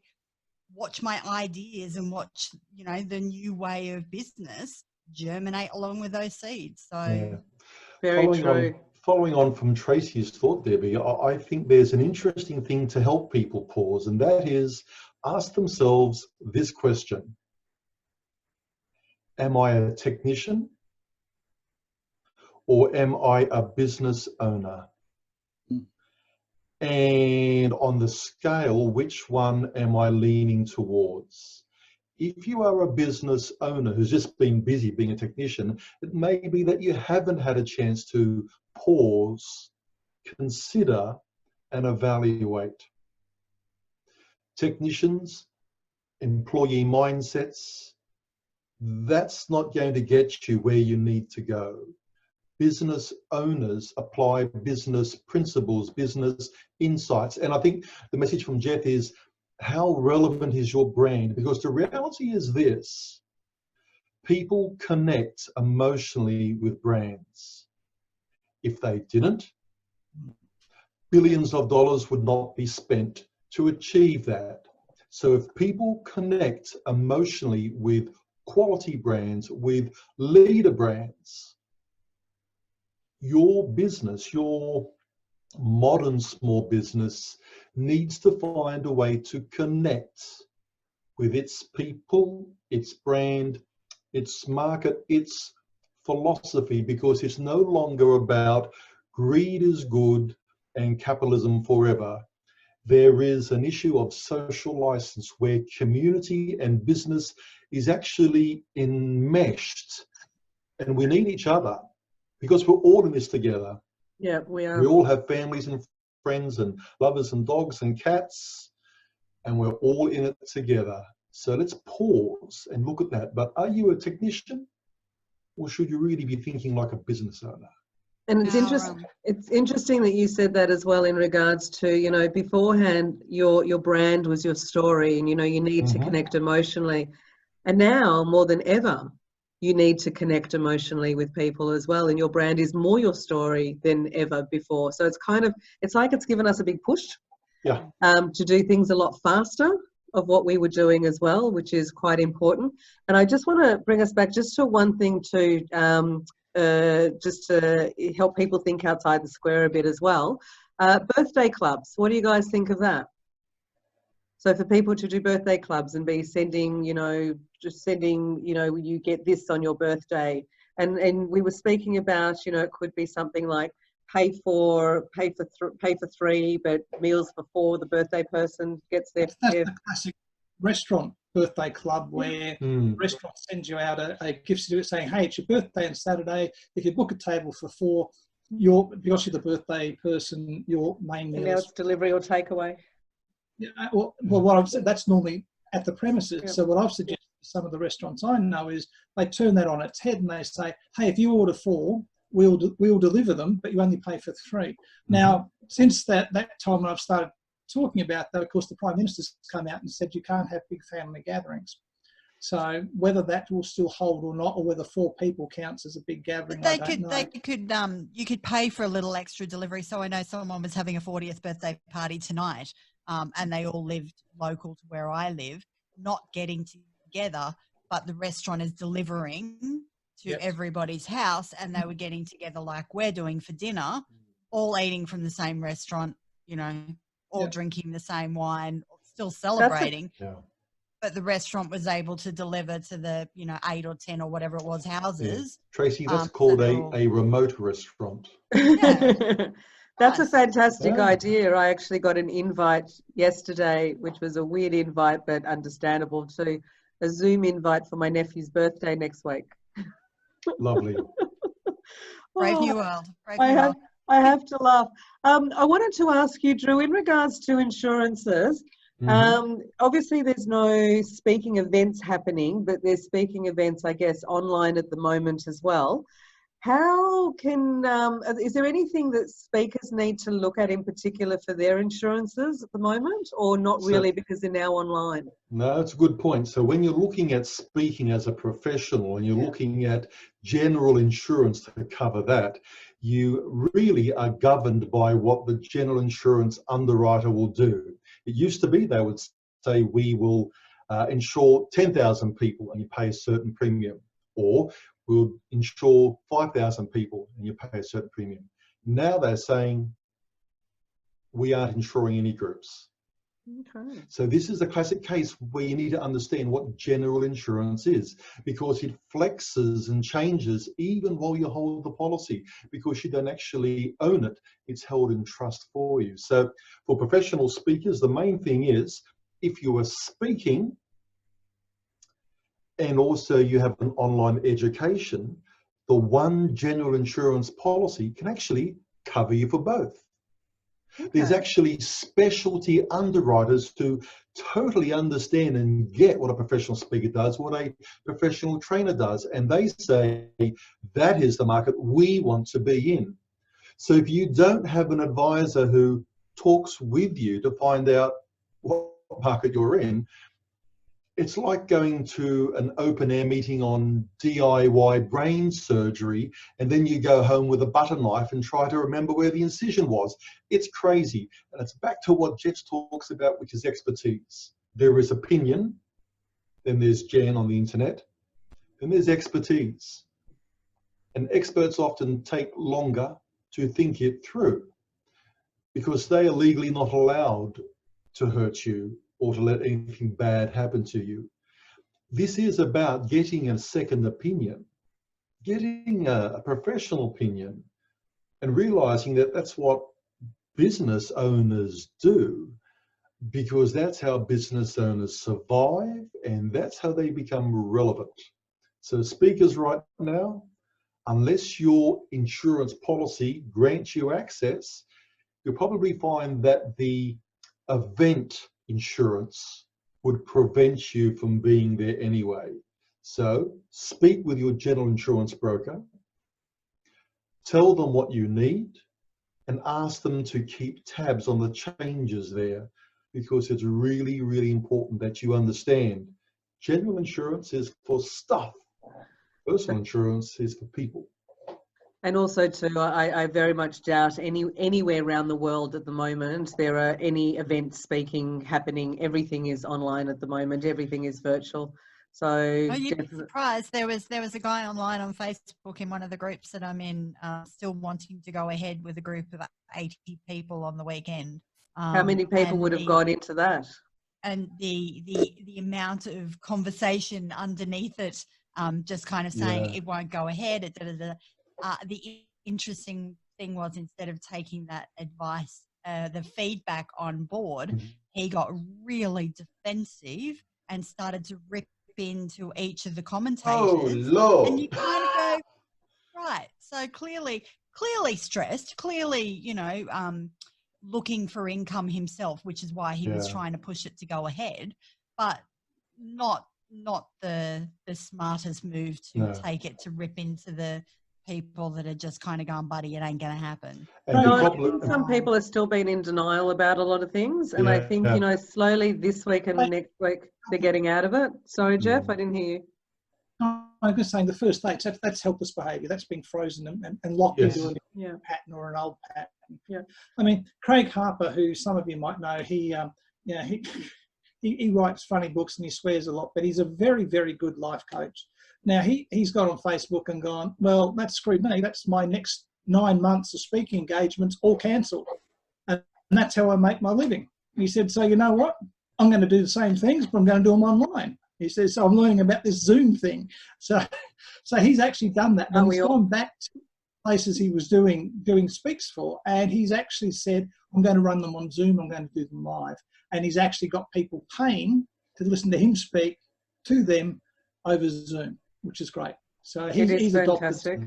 ideas and watch, you know, the new way of business germinate along with those seeds. So very true. Following on from Tracy's thought, Debbie, I think there's an interesting thing to help people pause, and that is ask themselves this question. Am I a technician or am I a business owner? And on the scale, which one am I leaning towards? If you are a business owner who's just been busy being a technician, it may be that you haven't had a chance to pause, consider, and evaluate. Technicians, employee mindsets, that's not going to get you where you need to go. Business owners apply business principles, business insights. And I think the message from Jeff is, how relevant is your brand? Because the reality is this: people connect emotionally with brands. If they didn't, billions of dollars would not be spent to achieve that. So if people connect emotionally with quality brands, with leader brands, your business, your modern small business needs to find a way to connect with its people, its brand, its market, its philosophy, because it's no longer about greed is good and capitalism forever. There is an issue of social license where community and business is actually enmeshed, and we need each other because we're all in this together. Yeah, we are. We all have families and friends and lovers and dogs and cats, and we're all in it together. So let's pause and look at that. But are you a technician, or should you really be thinking like a business owner? And it's interesting that you said that as well in regards to, you know, beforehand your brand was your story, and, you know, you need to connect emotionally. And now more than ever, you need to connect emotionally with people as well. And your brand is more your story than ever before. So it's like it's given us a big push to do things a lot faster of what we were doing as well, which is quite important. And I just want to bring us back just to one thing too, just to help people think outside the square a bit as well. Birthday clubs, what do you guys think of that? So for people to do birthday clubs and be sending, you know, you get this on your birthday. And we were speaking about, you know, it could be something like pay for three, but meals for four. The birthday person gets their That's the classic restaurant birthday club where the restaurant sends you out a gift certificate saying, hey, it's your birthday on Saturday. If you book a table for four, because you're the birthday person, your main meal. Now it's delivery or takeaway. Yeah, well, what I've said, that's normally at the premises. Yep. So what I've suggested to some of the restaurants I know is they turn that on its head and they say, hey, if you order four, we'll deliver them, but you only pay for three. Now, since that time when I've started talking about that, of course, the Prime Minister's come out and said you can't have big family gatherings. So whether that will still hold or not, or whether 4 people counts as a big gathering, I don't know. You could pay for a little extra delivery. So I know someone was having a 40th birthday party tonight, and they all lived local to where I live, not getting together, but the restaurant is delivering to everybody's house, and they were getting together like we're doing for dinner, all eating from the same restaurant, you know, all drinking the same wine, still celebrating. Yeah. But the restaurant was able to deliver to the, 8 or 10 or whatever it was houses. Yeah. Tracy, that's called a remote restaurant. Yeah. That's a Nice. fantastic idea. I actually got an invite yesterday, which was a weird invite, but understandable, to a Zoom invite for my nephew's birthday next week. Lovely. Brave new world. Brave new world. I have to laugh. I wanted to ask you, Drew, in regards to insurances, obviously there's no speaking events happening, but there's speaking events, I guess, online at the moment as well. How can, is there anything that speakers need to look at in particular for their insurances at the moment, or not really because they're now online? No, that's a good point. So when you're looking at speaking as a professional and you're looking at general insurance to cover that, you really are governed by what the general insurance underwriter will do. It used to be they would say, we will insure 10,000 people and you pay a certain premium, or we'll insure 5,000 people and you pay a certain premium. Now they're saying, we aren't insuring any groups. Okay. So this is a classic case where you need to understand what general insurance is, because it flexes and changes even while you hold the policy, because you don't actually own it. It's held in trust for you. So for professional speakers, the main thing is, if you are speaking and also you have an online education, the one general insurance policy can actually cover you for both. Okay. There's actually specialty underwriters who totally understand and get what a professional speaker does, what a professional trainer does, and they say that is the market we want to be in. So if you don't have an advisor who talks with you to find out what market you're in, it's like going to an open air meeting on DIY brain surgery, and then you go home with a butter knife and try to remember where the incision was. It's crazy. And it's back to what Jeff talks about, which is expertise. There is opinion, then there's Jan on the internet, then there's expertise. And experts often take longer to think it through because they are legally not allowed to hurt you or to let anything bad happen to you. This is about getting a second opinion, getting a professional opinion, and realizing that that's what business owners do, because that's how business owners survive and that's how they become relevant. So speakers right now, unless your insurance policy grants you access, you'll probably find that the event insurance would prevent you from being there anyway. So speak with your general insurance broker, tell them what you need, and ask them to keep tabs on the changes there, because it's really, really important that you understand general insurance is for stuff, personal insurance is for people. And also too, I very much doubt anywhere around the world at the moment there are any events speaking happening. Everything is online at the moment. Everything is virtual. So you'd be surprised. There was a guy online on Facebook in one of the groups that I'm in, still wanting to go ahead with a group of 80 people on the weekend. How many people would have gone into that? And the amount of conversation underneath it, just kind of saying it won't go ahead. The interesting thing was, instead of taking that advice, the feedback on board, he got really defensive and started to rip into each of the commentators. Oh, Lord. And you kind of go, right. So clearly stressed, clearly, looking for income himself, which is why he was trying to push it to go ahead, but not the smartest move to take it to rip into the people that are just kind of going, buddy, it ain't going to happen. And some people are still being in denial about a lot of things. And I think, slowly this week and next week, they're getting out of it. Sorry, Jeff, I didn't hear you. I'm just saying the first stage, that's helpless behaviour. That's being frozen and locked into a pattern or an old pattern. Yeah. I mean, Craig Harper, who some of you might know, he writes funny books and he swears a lot, but he's a very, very good life coach. Now, he's got on Facebook and gone, well, that's screwed me. That's my next 9 months of speaking engagements all cancelled. And that's how I make my living. And he said, so you know what? I'm going to do the same things, but I'm going to do them online. He says, so I'm learning about this Zoom thing. So he's actually done that. And he's gone back to places he was doing speaks for, and he's actually said, I'm going to run them on Zoom, I'm going to do them live. And he's actually got people paying to listen to him speak to them over Zoom, which is great. So he's fantastic.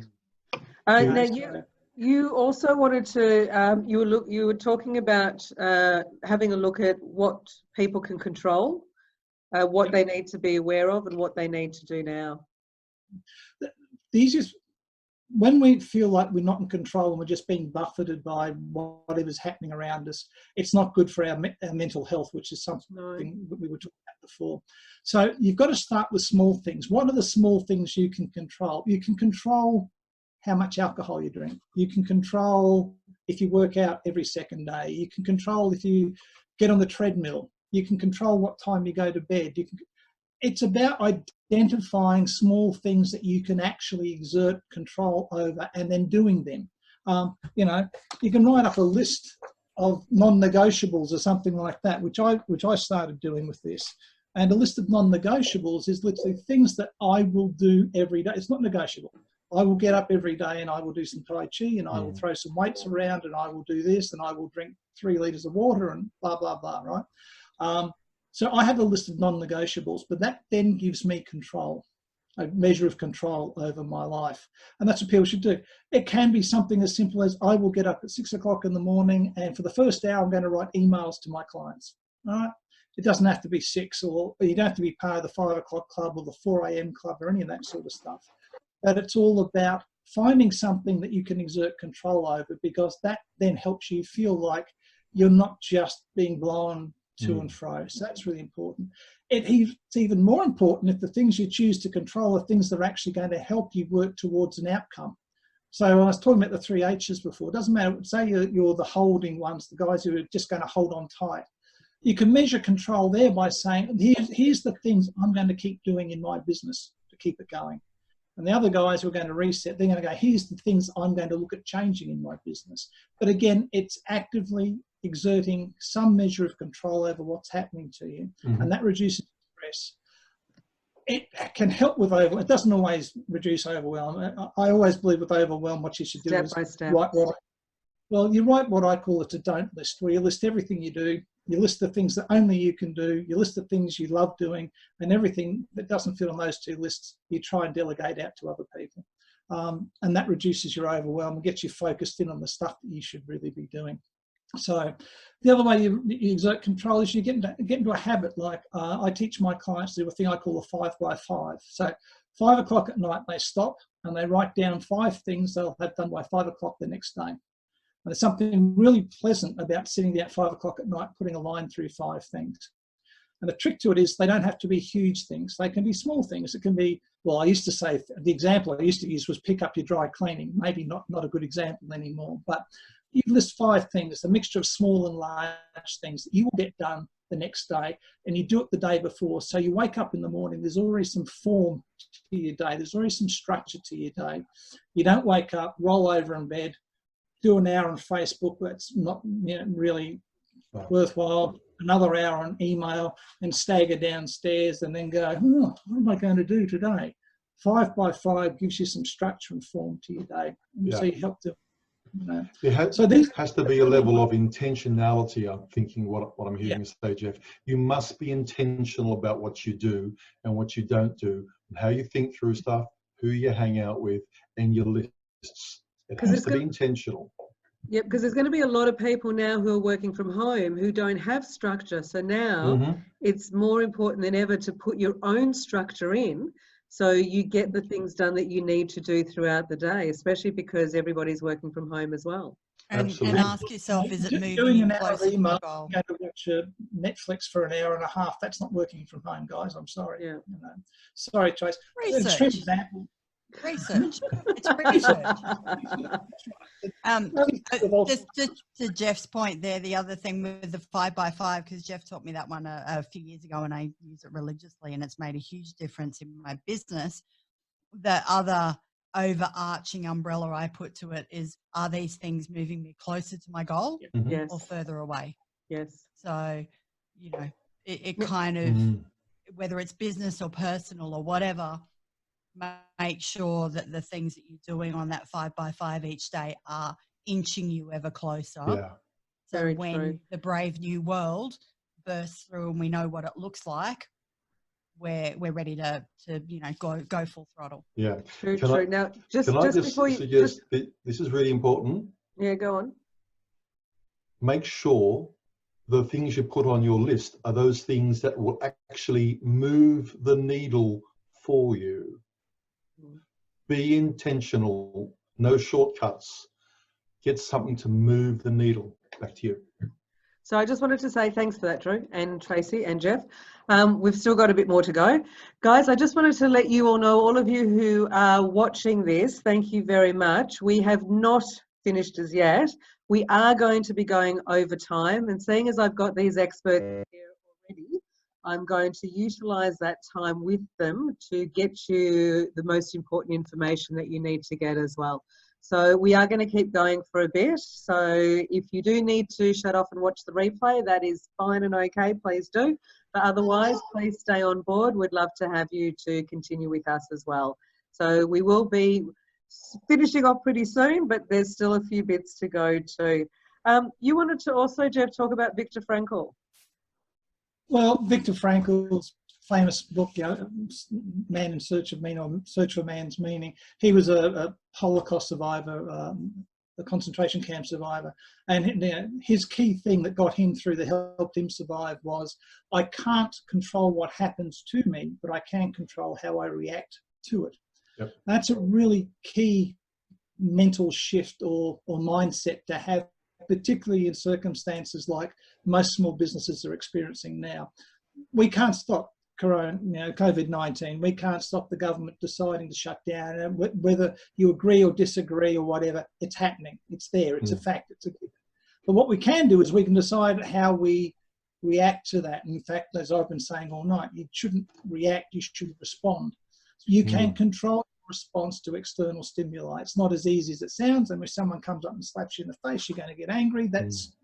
adopted. Now you also wanted to you were talking about having a look at what people can control, what they need to be aware of, and what they need to do now. The easiest, when we feel like we're not in control and we're just being buffeted by whatever's happening around us, it's not good for our mental health, which is something we were talking about before. So you've got to start with small things. What are the small things you can control? You can control how much alcohol you drink. You can control if you work out every second day. You can control if you get on the treadmill. You can control what time you go to bed. It's about identifying small things that you can actually exert control over and then doing them. You can write up a list of non-negotiables or something like that, which I started doing with this. And a list of non-negotiables is literally things that I will do every day. It's not negotiable. I will get up every day and I will do some Tai Chi and I will throw some weights around and I will do this and I will drink 3 litres of water and blah, blah, blah, right? So I have a list of non-negotiables, but that then gives me control, a measure of control over my life. And that's what people should do. It can be something as simple as I will get up at 6 o'clock in the morning and for the first hour I'm going to write emails to my clients. All right? It doesn't have to be 6 or you don't have to be part of the 5 o'clock club or the 4 a.m. club or any of that sort of stuff. But it's all about finding something that you can exert control over, because that then helps you feel like you're not just being blown to and fro. So that's really important. It's even more important if the things you choose to control are things that are actually going to help you work towards an outcome. So I was talking about the 3 H's before. It doesn't matter, say you're the holding ones, the guys who are just going to hold on tight. You can measure control there by saying, here's the things I'm going to keep doing in my business to keep it going. And the other guys who are going to reset, they're going to go, here's the things I'm going to look at changing in my business. But again, it's actively exerting some measure of control over what's happening to you. And that reduces stress. It can help with overwhelm. It doesn't always reduce overwhelm. I always believe with overwhelm, what you should do is write you write what I call a don't list, where you list everything you do. You list the things that only you can do. You list the things you love doing, and everything that doesn't fit on those 2 lists, you try and delegate out to other people. And that reduces your overwhelm and gets you focused in on the stuff that you should really be doing. So the other way you exert control is you get into a habit. Like I teach my clients to do a thing I call a 5 by 5. So 5 o'clock at night, they stop and they write down 5 things they'll have done by 5 o'clock the next day. And there's something really pleasant about sitting there at 5 o'clock at night, putting a line through 5 things. And the trick to it is they don't have to be huge things. They can be small things. It can be, well, I used to say, the example I used to use was pick up your dry cleaning. Maybe not a good example anymore, but you list 5 things, a mixture of small and large things that you will get done the next day, and you do it the day before. So you wake up in the morning, there's already some form to your day. There's already some structure to your day. You don't wake up, roll over in bed, do an hour on Facebook that's not really worthwhile, another hour on email, and stagger downstairs and then go, what am I going to do today? 5 by 5 gives you some structure and form to your day. So you help to, There has to be a level of intentionality, I'm thinking what I'm hearing you say, Jeff. You must be intentional about what you do and what you don't do, and how you think through stuff, who you hang out with, and your lists. It has to be intentional. Yeah, because there's going to be a lot of people now who are working from home who don't have structure. So now it's more important than ever to put your own structure in, so you get the things done that you need to do throughout the day, especially because everybody's working from home as well. And ask yourself, is it moving doing an hour closer of to email, your goal? going to watch Netflix for an hour and a half? That's not working from home, guys. I'm sorry. Yeah. Sorry, Trace. Research. Research. It's research. Just to Jeff's point there, the other thing with the 5 by 5, because Jeff taught me that one a few years ago and I use it religiously, and it's made a huge difference in my business. The other overarching umbrella I put to it is, are these things moving me closer to my goal or further away? Yes. So, it kind of, whether it's business or personal or whatever, make sure that the things that you're doing on that 5x5 each day are inching you ever closer. Yeah. So Very when true. the brave new world bursts through and we know what it looks like, we're ready to go full throttle. Yeah. True, Can true. I, Now, just can I just before you, suggest that this is really important? yeah, go on. Make sure the things you put on your list are those things that will actually move the needle for you. Be intentional, no shortcuts. Get something to move the needle. Back to you. So I just wanted to say thanks for that, Drew and Tracy and Jeff. We've still got a bit more to go. Guys, I just wanted to let you all know, all of you who are watching this, thank you very much. We have not finished as yet. We are going to be going over time, and seeing as I've got these experts here already, I'm going to utilise that time with them to get you the most important information that you need to get as well. So we are going to keep going for a bit. So if you do need to shut off and watch the replay, that is fine and okay, please do. But otherwise, please stay on board. We'd love to have you to continue with us as well. So we will be finishing off pretty soon, but there's still a few bits to go too. You wanted to also, Jeff, talk about Viktor Frankl. Well, Viktor Frankl's famous book, Man in Search of Meaning, or Search for Man's Meaning. He was a Holocaust survivor, a concentration camp survivor. And his key thing that got him through, that helped him survive, was, I can't control what happens to me, but I can control how I react to it. Yep. That's a really key mental shift or mindset to have, particularly in circumstances like most small businesses are experiencing now. We can't stop COVID-19. We can't stop the government deciding to shut down. And whether you agree or disagree or whatever, it's happening. It's there. It's a fact. It's a given. But what we can do is we can decide how we react to that. And in fact, as I've been saying all night, you shouldn't react. You should respond. So you can control your response to external stimuli. It's not as easy as it sounds. And if someone comes up and slaps you in the face, you're going to get angry. That's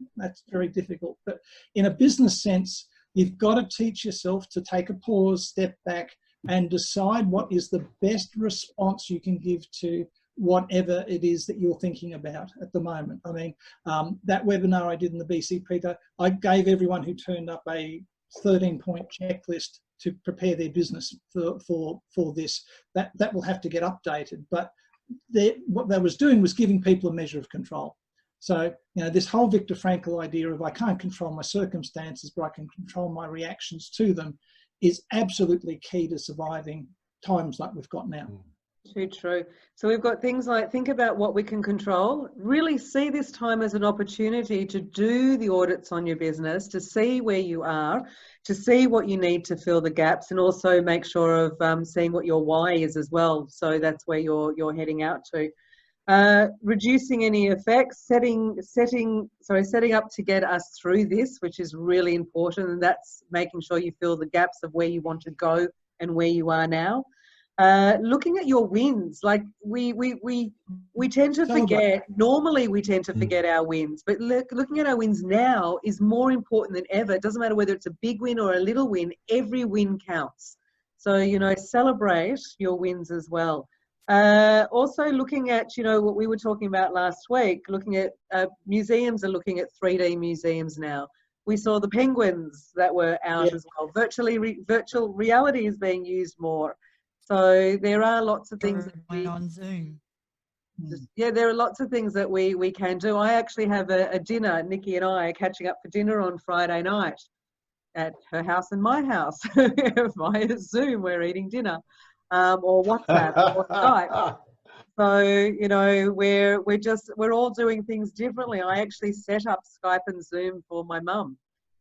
very difficult. But in a business sense, you've got to teach yourself to take a pause, step back, and decide what is the best response you can give to whatever it is that you're thinking about at the moment. I mean, that webinar I did in the BCP, I gave everyone who turned up a 13-point checklist to prepare their business for this. That will have to get updated. But what they was doing was giving people a measure of control. So, this whole Viktor Frankl idea of I can't control my circumstances, but I can control my reactions to them, is absolutely key to surviving times like we've got now. Too true. So we've got things like, think about what we can control, really see this time as an opportunity to do the audits on your business, to see where you are, to see what you need to fill the gaps, and also make sure of seeing what your why is as well. So that's where you're heading out to. Reducing any effects, setting up to get us through this, which is really important, and that's making sure you fill the gaps of where you want to go and where you are now. Looking at your wins, like we tend to forget. Normally, we tend to forget our wins, but looking at our wins now is more important than ever. It doesn't matter whether it's a big win or a little win. Every win counts. So celebrate your wins as well. Also looking at, what we were talking about last week, looking at museums are looking at 3D museums now. We saw the penguins that were out as well. Virtual reality is being used more. So there are lots of things that on Zoom. There are lots of things that we can do. I actually have a dinner. Nikki and I are catching up for dinner on Friday night at her house and my house via Zoom. We're eating dinner. Or WhatsApp or Skype. So, we're all doing things differently. I actually set up Skype and Zoom for my mum.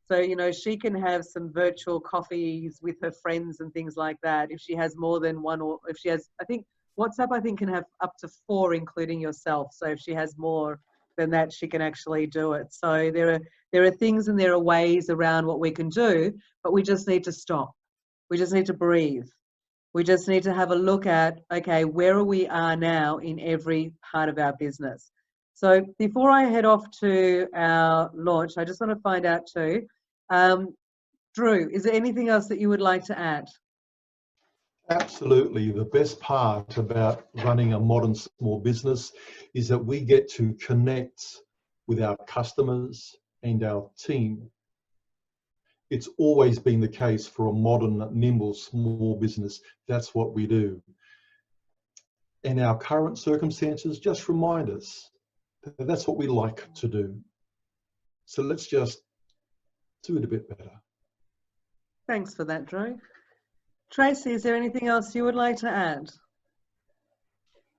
So, she can have some virtual coffees with her friends and things like that. If she has more than one, or if she has, I think WhatsApp, can have up to 4, including yourself. So if she has more than that, she can actually do it. So there are things and there are ways around what we can do, but we just need to stop. We just need to breathe. We just need to have a look at, okay, where we are now in every part of our business. So before I head off to our launch, I just want to find out too, Drew, is there anything else that you would like to add? Absolutely. The best part about running a modern small business is that we get to connect with our customers and our team. It's always been the case for a modern, nimble, small business. That's what we do. And our current circumstances just remind us that that's what we like to do. So let's just do it a bit better. Thanks for that, Drew. Tracy, is there anything else you would like to add?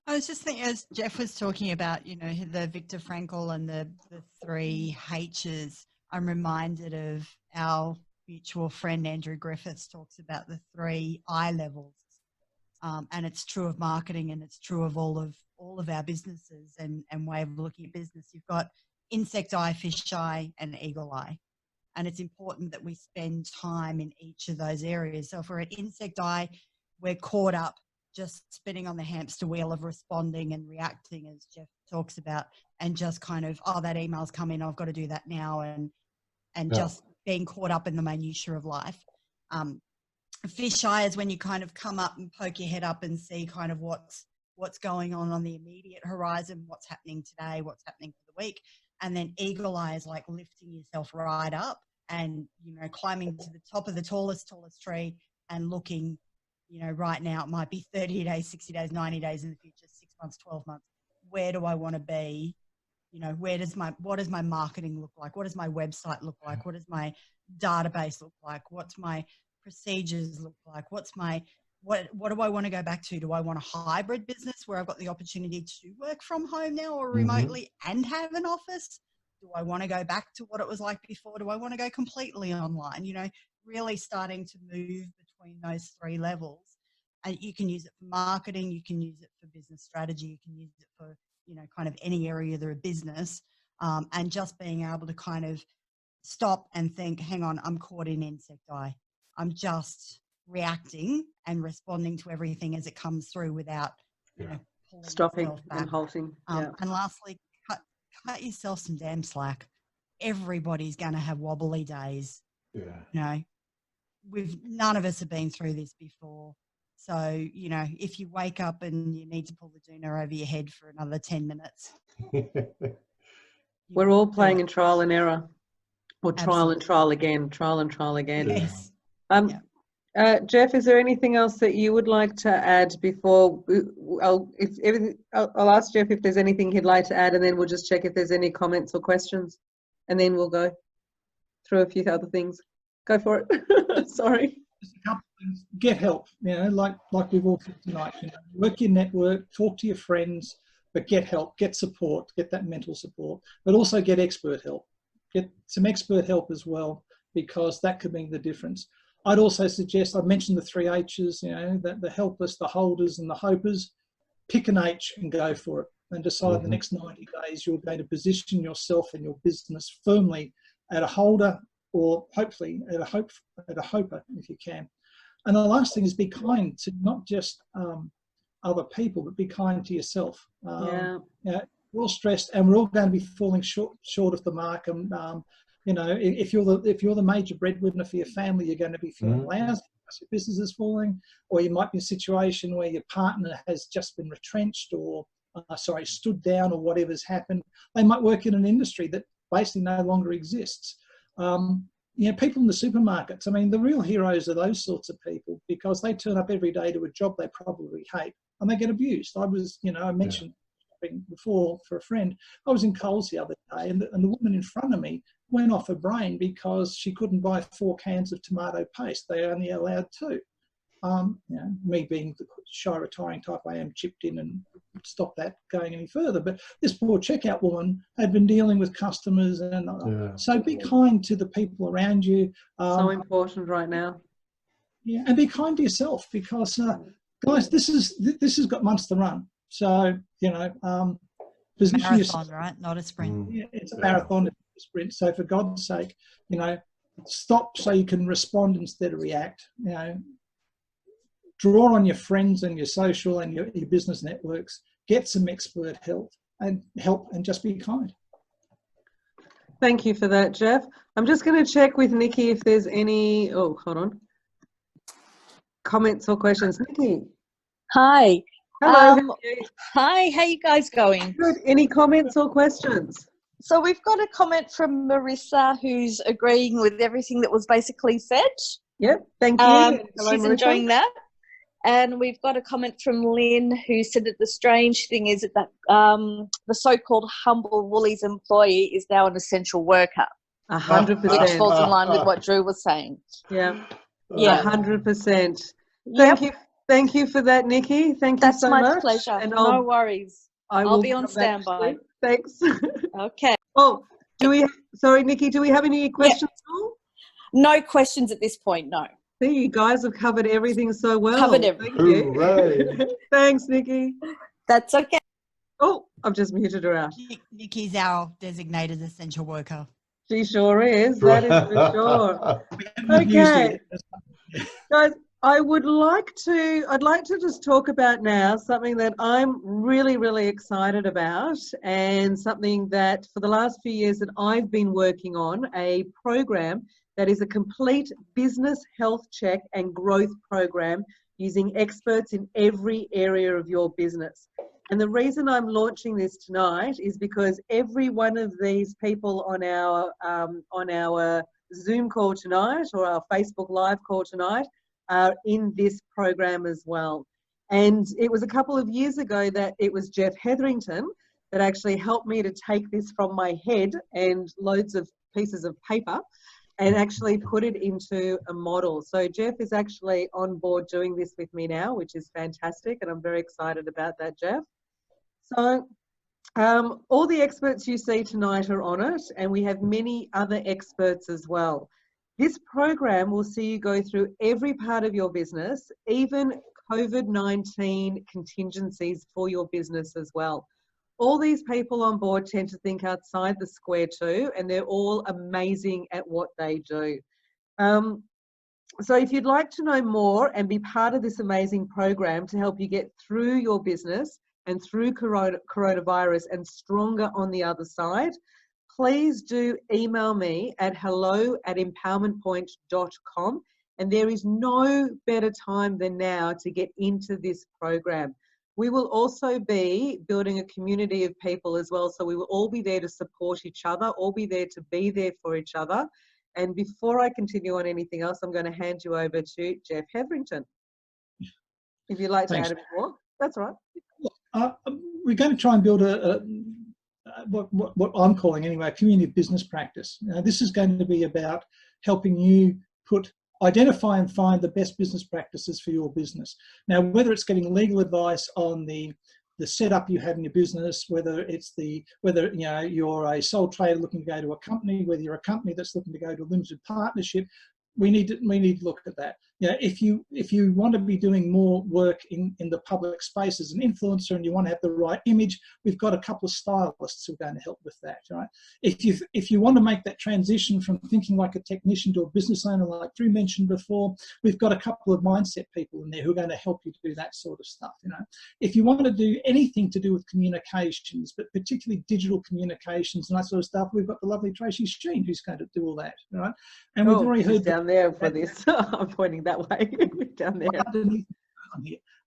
I was just thinking, as Jeff was talking about, you know, the Viktor Frankl and the 3 H's, I'm reminded of our mutual friend Andrew Griffiths talks about the 3 I levels. And it's true of marketing, and it's true of all of our businesses and way of looking at business. You've got insect eye, fish eye, and eagle eye. And it's important that we spend time in each of those areas. So if we're at insect eye, we're caught up just spinning on the hamster wheel of responding and reacting, as Jeff talks about, and just kind of, oh, that email's come in, I've got to do that now, and just being caught up in the minutiae of life. Fish eye is when you kind of come up and poke your head up and see kind of what's going on the immediate horizon, what's happening today, what's happening for the week. And then eagle eye is like lifting yourself right up and, you know, climbing to the top of the tallest tree and looking, you know, right now it might be 30 days, 60 days, 90 days in the future, 6 months, 12 months. Where do I want to be? You know, what does my marketing look like? What does my website look like? What does my database look like? What's my procedures look like? What do I want to go back to? Do I want a hybrid business where I've got the opportunity to work from home now or remotely and have an office? Do I want to go back to what it was like before? Do I want to go completely online? You know, really starting to move between those 3 levels. And you can use it for marketing, you can use it for business strategy, you can use it for, you know, kind of any area of a business, and just being able to kind of stop and think, hang on, I'm caught in insect eye. I'm just reacting and responding to everything as it comes through without, you know, pulling stopping back. and halting. And lastly, cut yourself some damn slack. Everybody's going to have wobbly days. Yeah. You know, none of us have been through this before. So, you know, if you wake up and you need to pull the doona over your head for another 10 minutes. We're all playing in trial and error, or trial and trial again, trial and trial again. Yes. Jeff, is there anything else that you would like to add before? I'll ask Jeff if there's anything he'd like to add, and then we'll just check if there's any comments or questions, and then we'll go through a few other things. Go for it. Sorry. Just a couple of things. Get help. You know, like we've all said tonight. You know, work your network, talk to your friends, but get help, get support, get that mental support, but also get expert help. Get some expert help as well, because that could make the difference. I'd also suggest, I mentioned the 3 H's, you know, that the helpers, the holders and the hopers. Pick an H and go for it, and decide the next 90 days you're going to position yourself and your business firmly at a holder, or hopefully at a hoper if you can. And the last thing is be kind to not just other people, but be kind to yourself. You know, we're all stressed and we're all going to be falling short of the mark. And you know, if you're the major breadwinner for your family, you're going to be feeling lousy because your business is falling, or you might be in a situation where your partner has just been retrenched or stood down, or whatever's happened. They might work in an industry that basically no longer exists. You know, people in the supermarkets, I mean, the real heroes are those sorts of people, because they turn up every day to a job they probably hate and they get abused. I was, you know, I mentioned before for a friend, I was in Coles the other day, and the woman in front of me went off her brain because she couldn't buy 4 cans of tomato paste. They only allowed 2. You know, me being the shy retiring type I am, chipped in and stopped that going any further. But this poor checkout woman had been dealing with customers, and so be kind to the people around you. So important right now. Yeah, and be kind to yourself, because guys, this has got months to run. So, you know, position marathon, yourself, right? Not a sprint. Yeah, it's a marathon, it's a sprint. So for God's sake, you know, stop so you can respond instead of react. You know, draw on your friends and your social and your business networks. Get some expert help and just be kind. Thank you for that, Jeff. I'm just going to check with Nikki if there's any, oh, hold on, comments or questions. Nikki. Hi. Hello. Hi, how you guys going? Good. Any comments or questions? So we've got a comment from Marissa who's agreeing with everything that was basically said. Yep, thank you. Hello, she's Marissa. enjoying that. And we've got a comment from Lynn who said that the strange thing is that the so-called humble Woolies employee is now an essential worker. 100%. Which falls in line with what Drew was saying. Yeah. Yeah. 100%. Yep. Thank you for that, Nikki. Thank you so much. That's my pleasure. And no worries. I'll be on standby. Thanks. Okay. Oh, sorry, Nikki, do we have any questions at all? No questions at this point, no. See, you guys have covered everything so well. Covered everything. Hooray. Thanks, Nikki. That's okay. Oh, I've just muted her out. Nikki's our designated essential worker. She sure is. That is for sure. Okay. Guys, I'd like to just talk about now something that I'm really, really excited about, and something that for the last few years that I've been working on, a program that is a complete business health check and growth program using experts in every area of your business. And the reason I'm launching this tonight is because every one of these people on our Zoom call tonight or our Facebook Live call tonight are in this program as well. And it was a couple of years ago that it was Jeff Hetherington that actually helped me to take this from my head and loads of pieces of paper and actually put it into a model. So Jeff is actually on board doing this with me now, which is fantastic. And I'm very excited about that, Jeff. So all the experts you see tonight are on it, and we have many other experts as well. This program will see you go through every part of your business, even COVID-19 contingencies for your business as well. All these people on board tend to think outside the square too, and they're all amazing at what they do. So if you'd like to know more and be part of this amazing program to help you get through your business and through coronavirus and stronger on the other side, please do email me at hello@empowermentpoint.com. And there is no better time than now to get into this program. We will also be building a community of people as well. So we will all be there to support each other, all be there to be there for each other. And before I continue on anything else, I'm going to hand you over to Jeff Hetherington. If you'd like to add a bit more, that's right. We're going to try and build what I'm calling anyway, a community of business practice. Now, this is going to be about helping you identify and find the best business practices for your business. Now, whether it's getting legal advice on the setup you have in your business, whether you're a sole trader looking to go to a company, whether you're a company that's looking to go to a limited partnership, we need to look at that. If you want to be doing more work in the public space as an influencer and you want to have the right image, we've got a couple of stylists who are going to help with that. Right? If you want to make that transition from thinking like a technician to a business owner, like Drew mentioned before, we've got a couple of mindset people in there who are going to help you do that sort of stuff. If you want to do anything to do with communications, but particularly digital communications and that sort of stuff, we've got the lovely Tracy Sheen who's going to do all that. Right? And we've already heard down there for this. I'm pointing that way. Down there.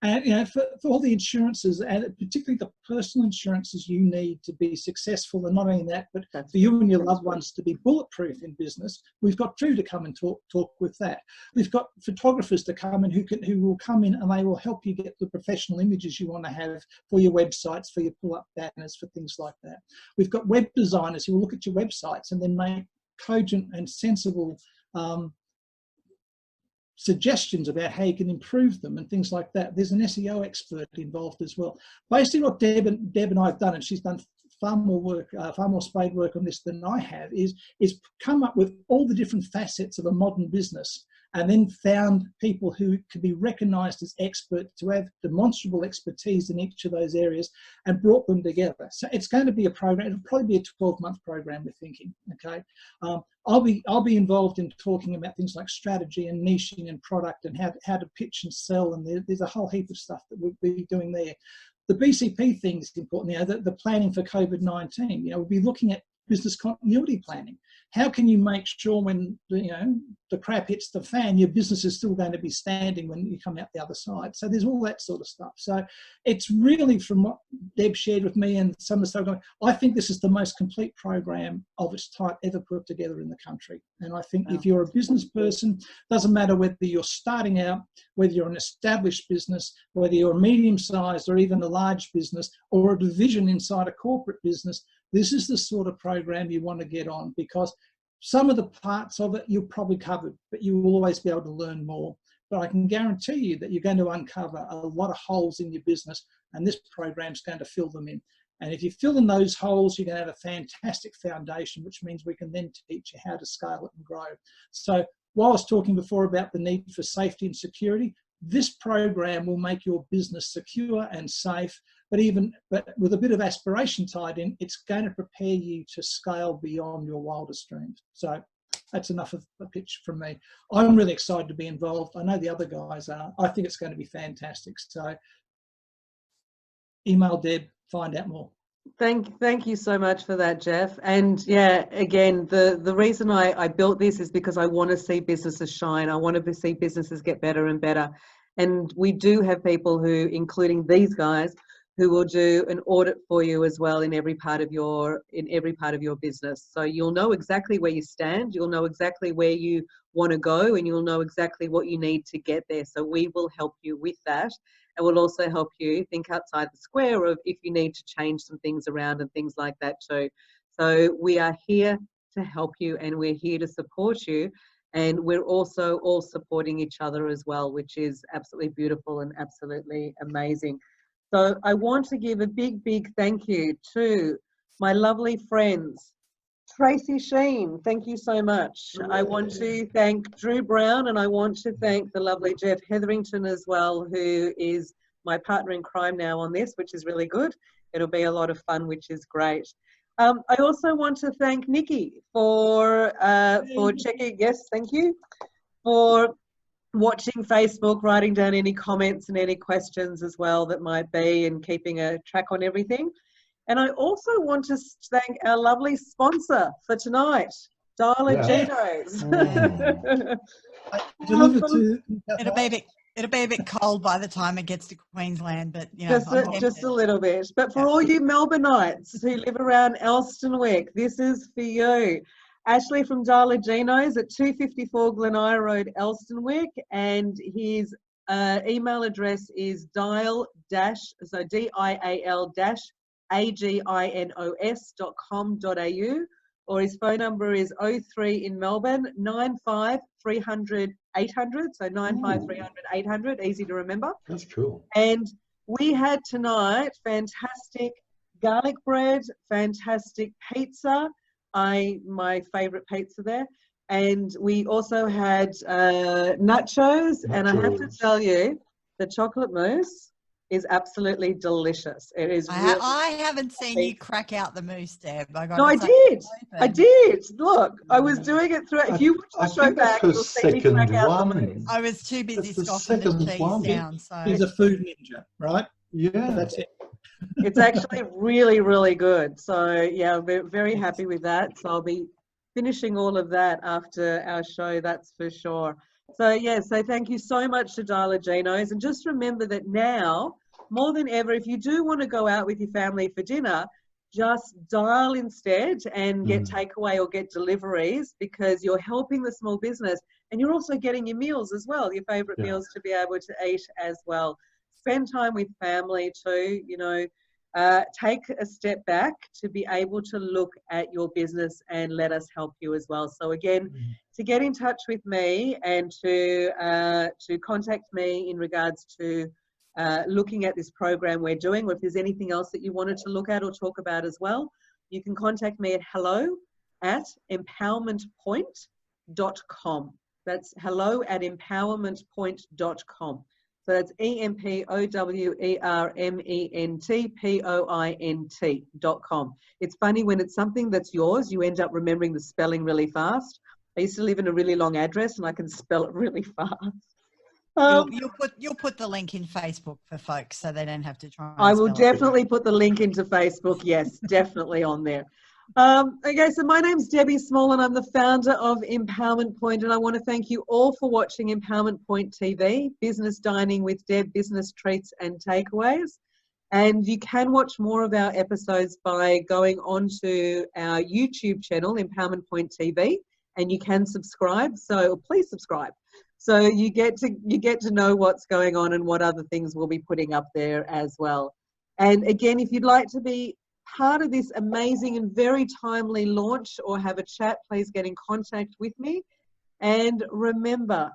And for all the insurances, and particularly the personal insurances you need to be successful, and not only that, but for you and your loved ones to be bulletproof in business, we've got Drew to come and talk with that. We've got photographers to come in who will come in and they will help you get the professional images you want to have for your websites, for your pull-up banners, for things like that. We've got web designers who will look at your websites and then make cogent and sensible suggestions about how you can improve them and things like that. There's an SEO expert involved as well. Basically what Deb and I have done, and she's done far more spade work on this than I have, is come up with all the different facets of a modern business and then found people who could be recognised as experts to have demonstrable expertise in each of those areas and brought them together. So it's going to be a program. It'll probably be a 12-month program, we're thinking. Okay, I'll be involved in talking about things like strategy and niching and product and how to pitch and sell, and there's a whole heap of stuff that we'll be doing there. The BCP thing is important. The planning for COVID-19. We'll be looking at business continuity planning. How can you make sure when the crap hits the fan, your business is still going to be standing when you come out the other side? So there's all that sort of stuff. So it's really, from what Deb shared with me and some of the stuff, I think this is the most complete program of its type ever put together in the country. And I think if you're a business person, doesn't matter whether you're starting out, whether you're an established business, whether you're a medium-sized or even a large business or a division inside a corporate business, this is the sort of program you want to get on, because some of the parts of it you'll probably covered, but you will always be able to learn more. But I can guarantee you that you're going to uncover a lot of holes in your business, and this program's going to fill them in. And if you fill in those holes, you're going to have a fantastic foundation, which means we can then teach you how to scale it and grow. So while I was talking before about the need for safety and security, this program will make your business secure and safe, but with a bit of aspiration tied in, it's going to prepare you to scale beyond your wildest dreams. So that's enough of a pitch from me. I'm really excited to be involved. I know the other guys are. I think it's going to be fantastic. So email Deb, find out more. Thank you so much for that, Jeff. And yeah, again, the reason I built this is because I want to see businesses shine. I want to see businesses get better and better. And we do have people who, including these guys, who will do an audit for you as well in every part of your business. So you'll know exactly where you stand, you'll know exactly where you want to go, and you'll know exactly what you need to get there. So we will help you with that. And we'll also help you think outside the square of if you need to change some things around and things like that too. So we are here to help you, and we're here to support you. And we're also all supporting each other as well, which is absolutely beautiful and absolutely amazing. So I want to give a big, big thank you to my lovely friends. Tracy Sheen, thank you so much. I want to thank Drew Brown, and I want to thank the lovely Jeff Hetherington as well, who is my partner in crime now on this, which is really good. It'll be a lot of fun, which is great. I also want to thank Nikki for checking, yes, thank you, for watching Facebook, writing down any comments and any questions as well that might be, and keeping a track on everything. And I also want to thank our lovely sponsor for tonight, Dial-A-Geno's. It'll be a bit cold by the time it gets to Queensland, but you know, just a little bit. But for all you Melbourneites who live around Elstonwick, this is for you. Ashley from Dial-A-Geno's at 254 Glenire Road, Elstonwick, and his email address is dial-aginos.com.au, or his phone number is 03 in Melbourne 95 300 800, so 95 300 800, easy to remember. That's cool. And we had tonight fantastic garlic bread, fantastic pizza, my favorite pizza there, and we also had nachos, and I have to tell you, the chocolate mousse is absolutely delicious. It is. I haven't seen you crack out the mousse, Deb. No, I did. I did. Look, I was doing it through. If you watch the show back, you'll see me crack out the mousse. I was too busy scoffing the cheese down. So he's a food ninja, right? Yeah, that's it. It's actually really, really good. So yeah, we're very happy with that. So I'll be finishing all of that after our show, that's for sure. So yeah, so thank you so much to Dial-A-Geno's, and just remember that now, more than ever, if you do want to go out with your family for dinner, just dial instead and get takeaway or get deliveries, because you're helping the small business, and you're also getting your meals as well, your favorite meals to be able to eat as well. Spend time with family too, you know, take a step back to be able to look at your business and let us help you as well. So again, to get in touch with me and to contact me in regards to looking at this program we're doing, or if there's anything else that you wanted to look at or talk about as well, you can contact me at hello@empowermentpoint.com. That's hello@empowermentpoint.com. So that's EMPOWERMENTPOINT.com. It's funny, when it's something that's yours, you end up remembering the spelling really fast. I used to live in a really long address and I can spell it really fast. You'll put the link in Facebook for folks so they don't have to try and I will definitely put the link into Facebook. Yes, definitely on there. Okay, so my name's Debbie Small and I'm the founder of Empowerment Point, and I want to thank you all for watching Empowerment Point TV, Business Dining with Deb, Business Treats and Takeaways. And you can watch more of our episodes by going onto our YouTube channel, Empowerment Point TV, and you can subscribe. So please subscribe. So you get to know what's going on and what other things we'll be putting up there as well. And again, if you'd like to be part of this amazing and very timely launch or have a chat, please get in contact with me. And remember,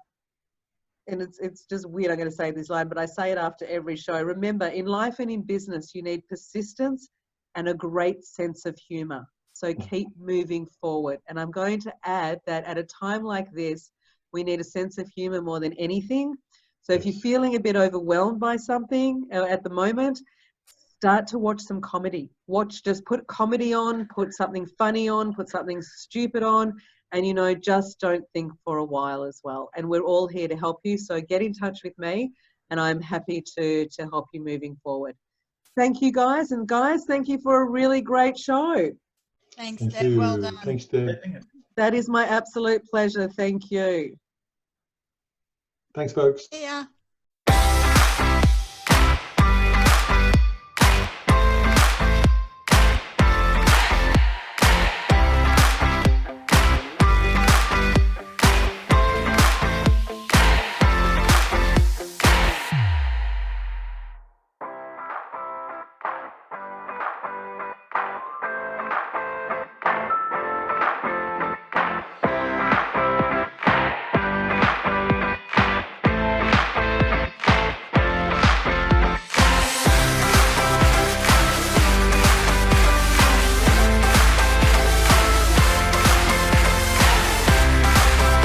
and it's just weird, I'm going to say this line, but I say it after every show. Remember, in life and in business, you need persistence and a great sense of humor. So keep moving forward. And I'm going to add that at a time like this, we need a sense of humor more than anything. So if you're feeling a bit overwhelmed by something at the moment, start to watch some comedy. Just put comedy on, put something funny on, put something stupid on, and, you know, just don't think for a while as well. And we're all here to help you. So get in touch with me and I'm happy to help you moving forward. Thank you, guys. And guys, thank you for a really great show. Thanks, Deb. Well done. Thanks, Deb. That is my absolute pleasure. Thank you. Thanks, folks. See ya.